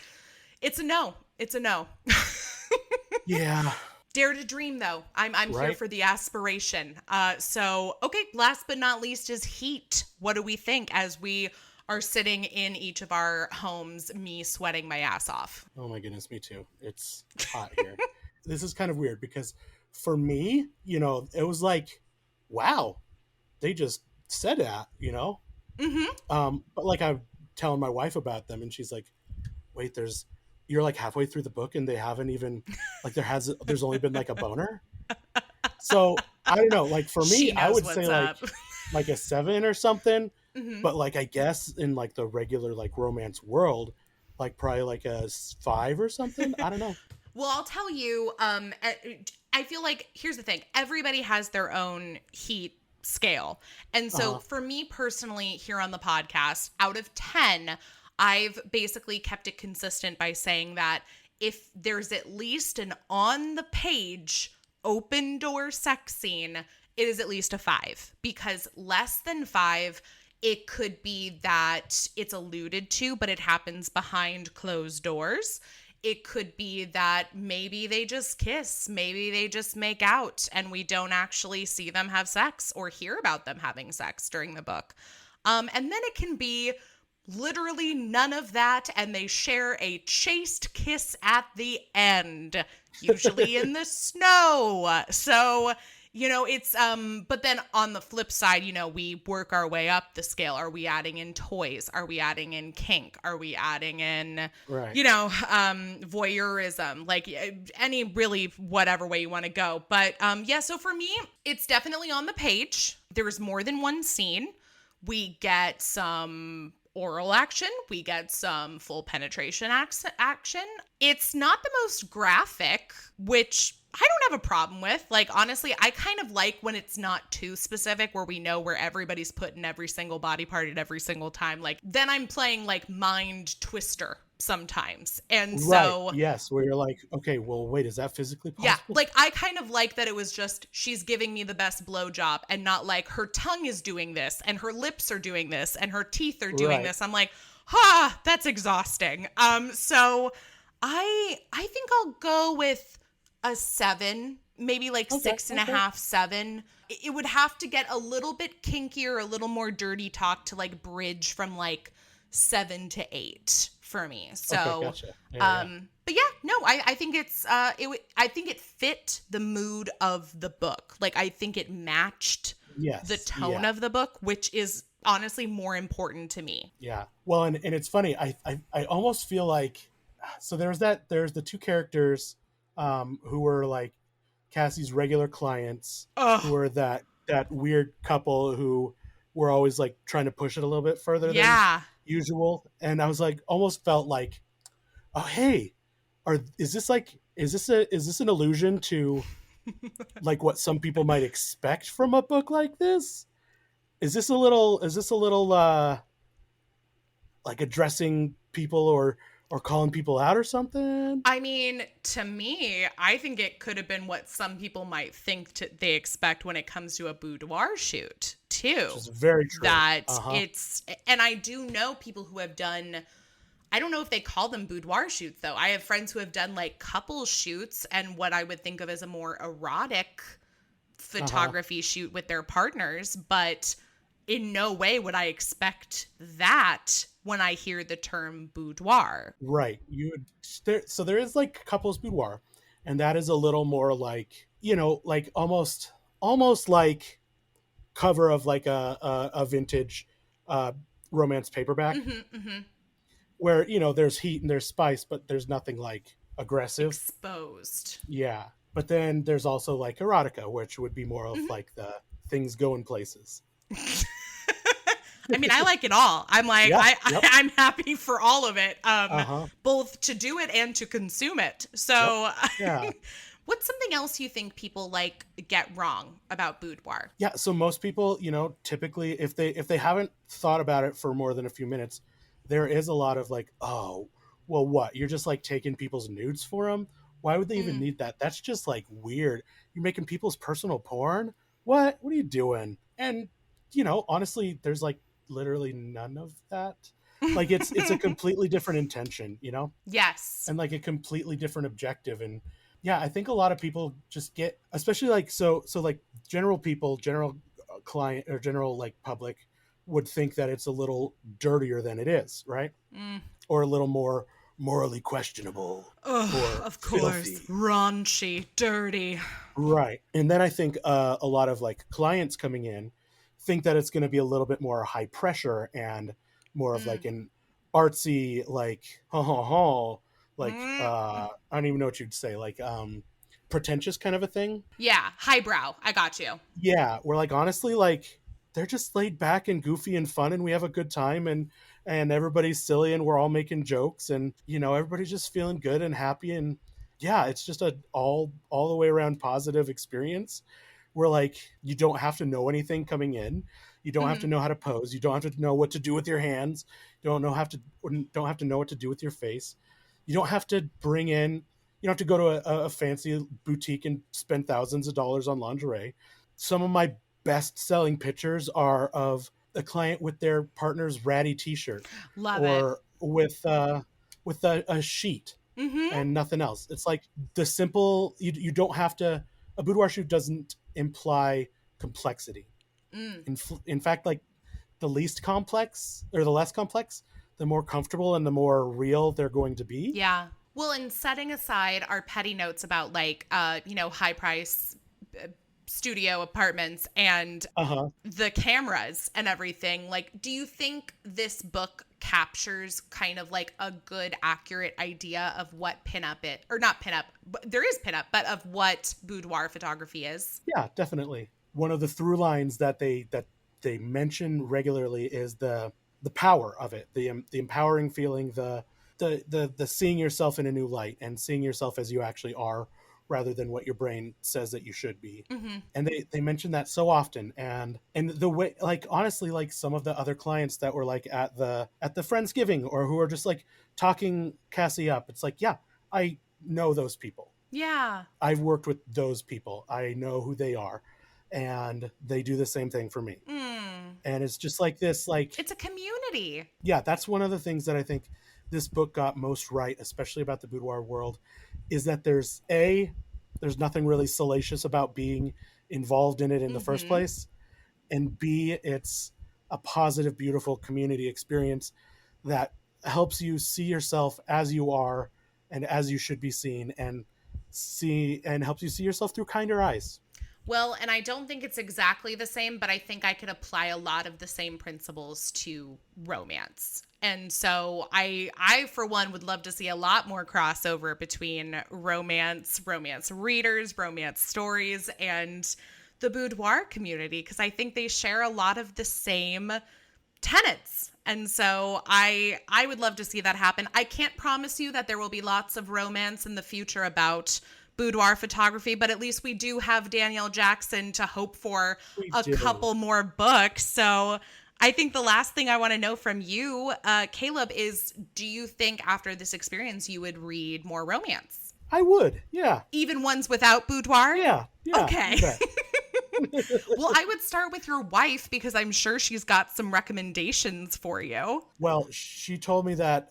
Speaker 1: it's a no. It's a no.
Speaker 2: Yeah.
Speaker 1: Dare to dream, though. I'm
Speaker 2: Right.
Speaker 1: here for the aspiration. So, okay, last but not least is heat. What do we think as we are sitting in each of our homes, me sweating my ass off?
Speaker 2: Oh my goodness, me too. It's hot here. This is kind of weird because for me, it was like, wow, they just said that, But like I'm telling my wife about them, and she's like, wait, you're like halfway through the book and they haven't even like there's only been like a boner. So I don't know. Like for me, I would say like a 7 or something.
Speaker 1: Mm-hmm.
Speaker 2: But like I guess in like the regular like romance world, like probably like a 5 or something. I don't know.
Speaker 1: Well, I'll tell you, I feel like, here's the thing. Everybody has their own heat scale. And so for me personally, here on the podcast, out of 10, I've basically kept it consistent by saying that if there's at least an on the page open door sex scene, it is at least a 5. Because less than 5, it could be that it's alluded to, but it happens behind closed doors. It could be that maybe they just kiss, maybe they just make out, and we don't actually see them have sex or hear about them having sex during the book. And then it can be literally none of that, and they share a chaste kiss at the end, usually in the snow. So, it's, but then on the flip side, we work our way up the scale. Are we adding in toys? Are we adding in kink? Are we adding in,
Speaker 2: right.
Speaker 1: Voyeurism? Like any really whatever way you want to go. But so for me, it's definitely on the page. There's more than one scene. We get some oral action. We get some full penetration action. It's not the most graphic, which I don't have a problem with. Like, honestly, I kind of like when it's not too specific, where we know where everybody's putting every single body part at every single time. Like, then I'm playing like Mind Twister sometimes. And so,
Speaker 2: right. Yes, where you're like, okay, well, wait, is that physically possible?
Speaker 1: yeah, like I kind of like that it was just, she's giving me the best blowjob, and not like her tongue is doing this and her lips are doing this and her teeth are doing this. I'm like, that's exhausting. So I think I'll go with a 7, maybe like 6.5, 7. It would have to get a little bit kinkier, a little more dirty talk to like bridge from like 7 to 8 for me. So,
Speaker 2: gotcha. Yeah.
Speaker 1: But yeah, no, I think it's, I think it fit the mood of the book. Like, I think it matched the tone of the book, which is honestly more important to me.
Speaker 2: Yeah. Well, and it's funny. I almost feel like, so there's the 2 characters who were like Cassie's regular clients, who were that weird couple who were always like trying to push it a little bit further than usual. And I was like, almost felt like, oh, hey, is this an allusion to like what some people might expect from a book like this? Is this a little like addressing people or calling people out or something?
Speaker 1: I mean, to me, I think it could have been what some people might think they expect when it comes to a boudoir shoot, too.
Speaker 2: Which is very true.
Speaker 1: That it's, and I do know people who have done, I don't know if they call them boudoir shoots, though. I have friends who have done like couple shoots and what I would think of as a more erotic photography shoot with their partners, but in no way would I expect that when I hear the term boudoir.
Speaker 2: Right. So there is like couples boudoir, and that is a little more like, like almost like cover of like a vintage romance paperback, where, there's heat and there's spice, but there's nothing like aggressive.
Speaker 1: Exposed.
Speaker 2: Yeah. But then there's also like erotica, which would be more of like the things going places.
Speaker 1: I mean, I like it all. I'm like, I'm happy for all of it, both to do it and to consume it. So what's something else you think people like get wrong about boudoir?
Speaker 2: Yeah. So most people, typically if they haven't thought about it for more than a few minutes, there is a lot of like, oh, well, what? You're just like taking people's nudes for them? Why would they even
Speaker 1: Mm.
Speaker 2: need that? That's just like weird. You're making people's personal porn? What are you doing? And honestly, there's like literally none of that. Like it's a completely different intention,
Speaker 1: Yes.
Speaker 2: and like a completely different objective. And yeah, I think a lot of people just get, especially like so like general people, general client or general like public would think that it's a little dirtier than it is, right?
Speaker 1: Mm.
Speaker 2: Or a little more morally questionable
Speaker 1: Oh,
Speaker 2: or
Speaker 1: of course.
Speaker 2: filthy.
Speaker 1: Raunchy, dirty.
Speaker 2: Right. And then I think a lot of like clients coming in think that it's going to be a little bit more high pressure and more of
Speaker 1: Mm.
Speaker 2: like an artsy, like, ha ha ha, like,
Speaker 1: Mm.
Speaker 2: I don't even know what you'd say, like, pretentious kind of a thing.
Speaker 1: Yeah, highbrow. I got you.
Speaker 2: Yeah. We're like, honestly, like, they're just laid back and goofy and fun and we have a good time and everybody's silly and we're all making jokes and everybody's just feeling good and happy and yeah, it's just a all the way around positive experience where like you don't have to know anything coming in, you don't have
Speaker 1: Mm-hmm.
Speaker 2: to know how to pose, you don't have to know what to do with your hands, you don't have to know what to do with your face, you don't have to bring in, you don't have to go to a fancy boutique and spend thousands of dollars on lingerie. Some of my best selling pictures are of a client with their partner's ratty t-shirt
Speaker 1: Love it.
Speaker 2: or with a sheet
Speaker 1: Mm-hmm.
Speaker 2: and nothing else. It's like the simple, you don't have to, a boudoir shoot doesn't imply complexity.
Speaker 1: Mm.
Speaker 2: In fact, like the least complex or the less complex, the more comfortable and the more real they're going to be.
Speaker 1: Yeah. Well, and setting aside our petty notes about like, high price studio apartments and
Speaker 2: Uh-huh.
Speaker 1: the cameras and everything, like, do you think this book captures kind of like a good, accurate idea of what pinup it, or not pinup, but there is pinup, but of what boudoir photography is?
Speaker 2: Yeah, definitely. One of the through lines that they mention regularly is the power of it, the empowering feeling, the seeing yourself in a new light and seeing yourself as you actually are rather than what your brain says that you should be.
Speaker 1: Mm-hmm.
Speaker 2: And they mention that so often. And the way, like, honestly, like some of the other clients that were like at the Friendsgiving or who are just like talking Cassie up, it's like, yeah, I know those people.
Speaker 1: Yeah.
Speaker 2: I've worked with those people. I know who they are. And they do the same thing for me.
Speaker 1: Mm.
Speaker 2: And it's just like this, like,
Speaker 1: It's a community.
Speaker 2: yeah, that's one of the things that I think this book got most right, especially about the boudoir world, is that there's nothing really salacious about being involved in it in the first
Speaker 1: Mm-hmm.
Speaker 2: place. And B, it's a positive, beautiful community experience that helps you see yourself as you are and as you should be seen and helps you see yourself through kinder eyes.
Speaker 1: Well, and I don't think it's exactly the same, but I think I could apply a lot of the same principles to romance. And so I for one would love to see a lot more crossover between romance readers, romance stories, and the boudoir community, because I think they share a lot of the same tenets. And so I would love to see that happen. I can't promise you that there will be lots of romance in the future about boudoir photography, but at least we do have Danielle Jackson to hope for
Speaker 2: We
Speaker 1: a
Speaker 2: do.
Speaker 1: couple more books. So I think the last thing I want to know from you, Caleb, is do you think after this experience you would read more romance?
Speaker 2: I would. Yeah.
Speaker 1: Even ones without boudoir?
Speaker 2: Yeah. Yeah.
Speaker 1: Okay.
Speaker 2: You bet.
Speaker 1: Well, I would start with your wife because I'm sure she's got some recommendations for you.
Speaker 2: Well, she told me that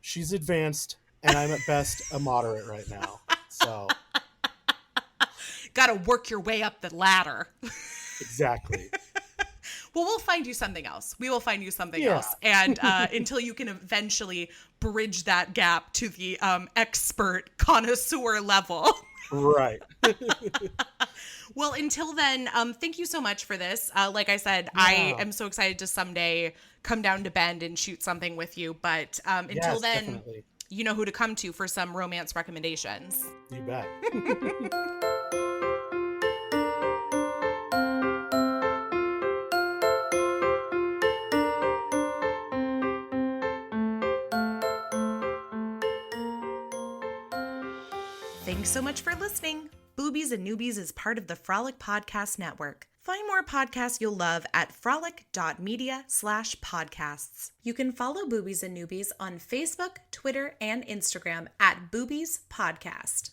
Speaker 2: she's advanced and I'm at best a moderate right now. So
Speaker 1: Got to work your way up the ladder.
Speaker 2: exactly.
Speaker 1: Well, we'll find you something else. We will find you something
Speaker 2: Yeah.
Speaker 1: else. And until you can eventually bridge that gap to the expert connoisseur level.
Speaker 2: Right.
Speaker 1: Well, until then, thank you so much for this. Like I said, I
Speaker 2: Yeah.
Speaker 1: am so excited to someday come down to Bend and shoot something with you. But until
Speaker 2: Yes,
Speaker 1: then,
Speaker 2: definitely.
Speaker 1: you know who to come to for some romance recommendations.
Speaker 2: You bet.
Speaker 1: Thanks so much for listening. Boobies and Newbies is part of the Frolic Podcast Network. Find more podcasts you'll love at frolic.media/podcasts. You can follow Boobies and Newbies on Facebook, Twitter, and Instagram at Boobies Podcast.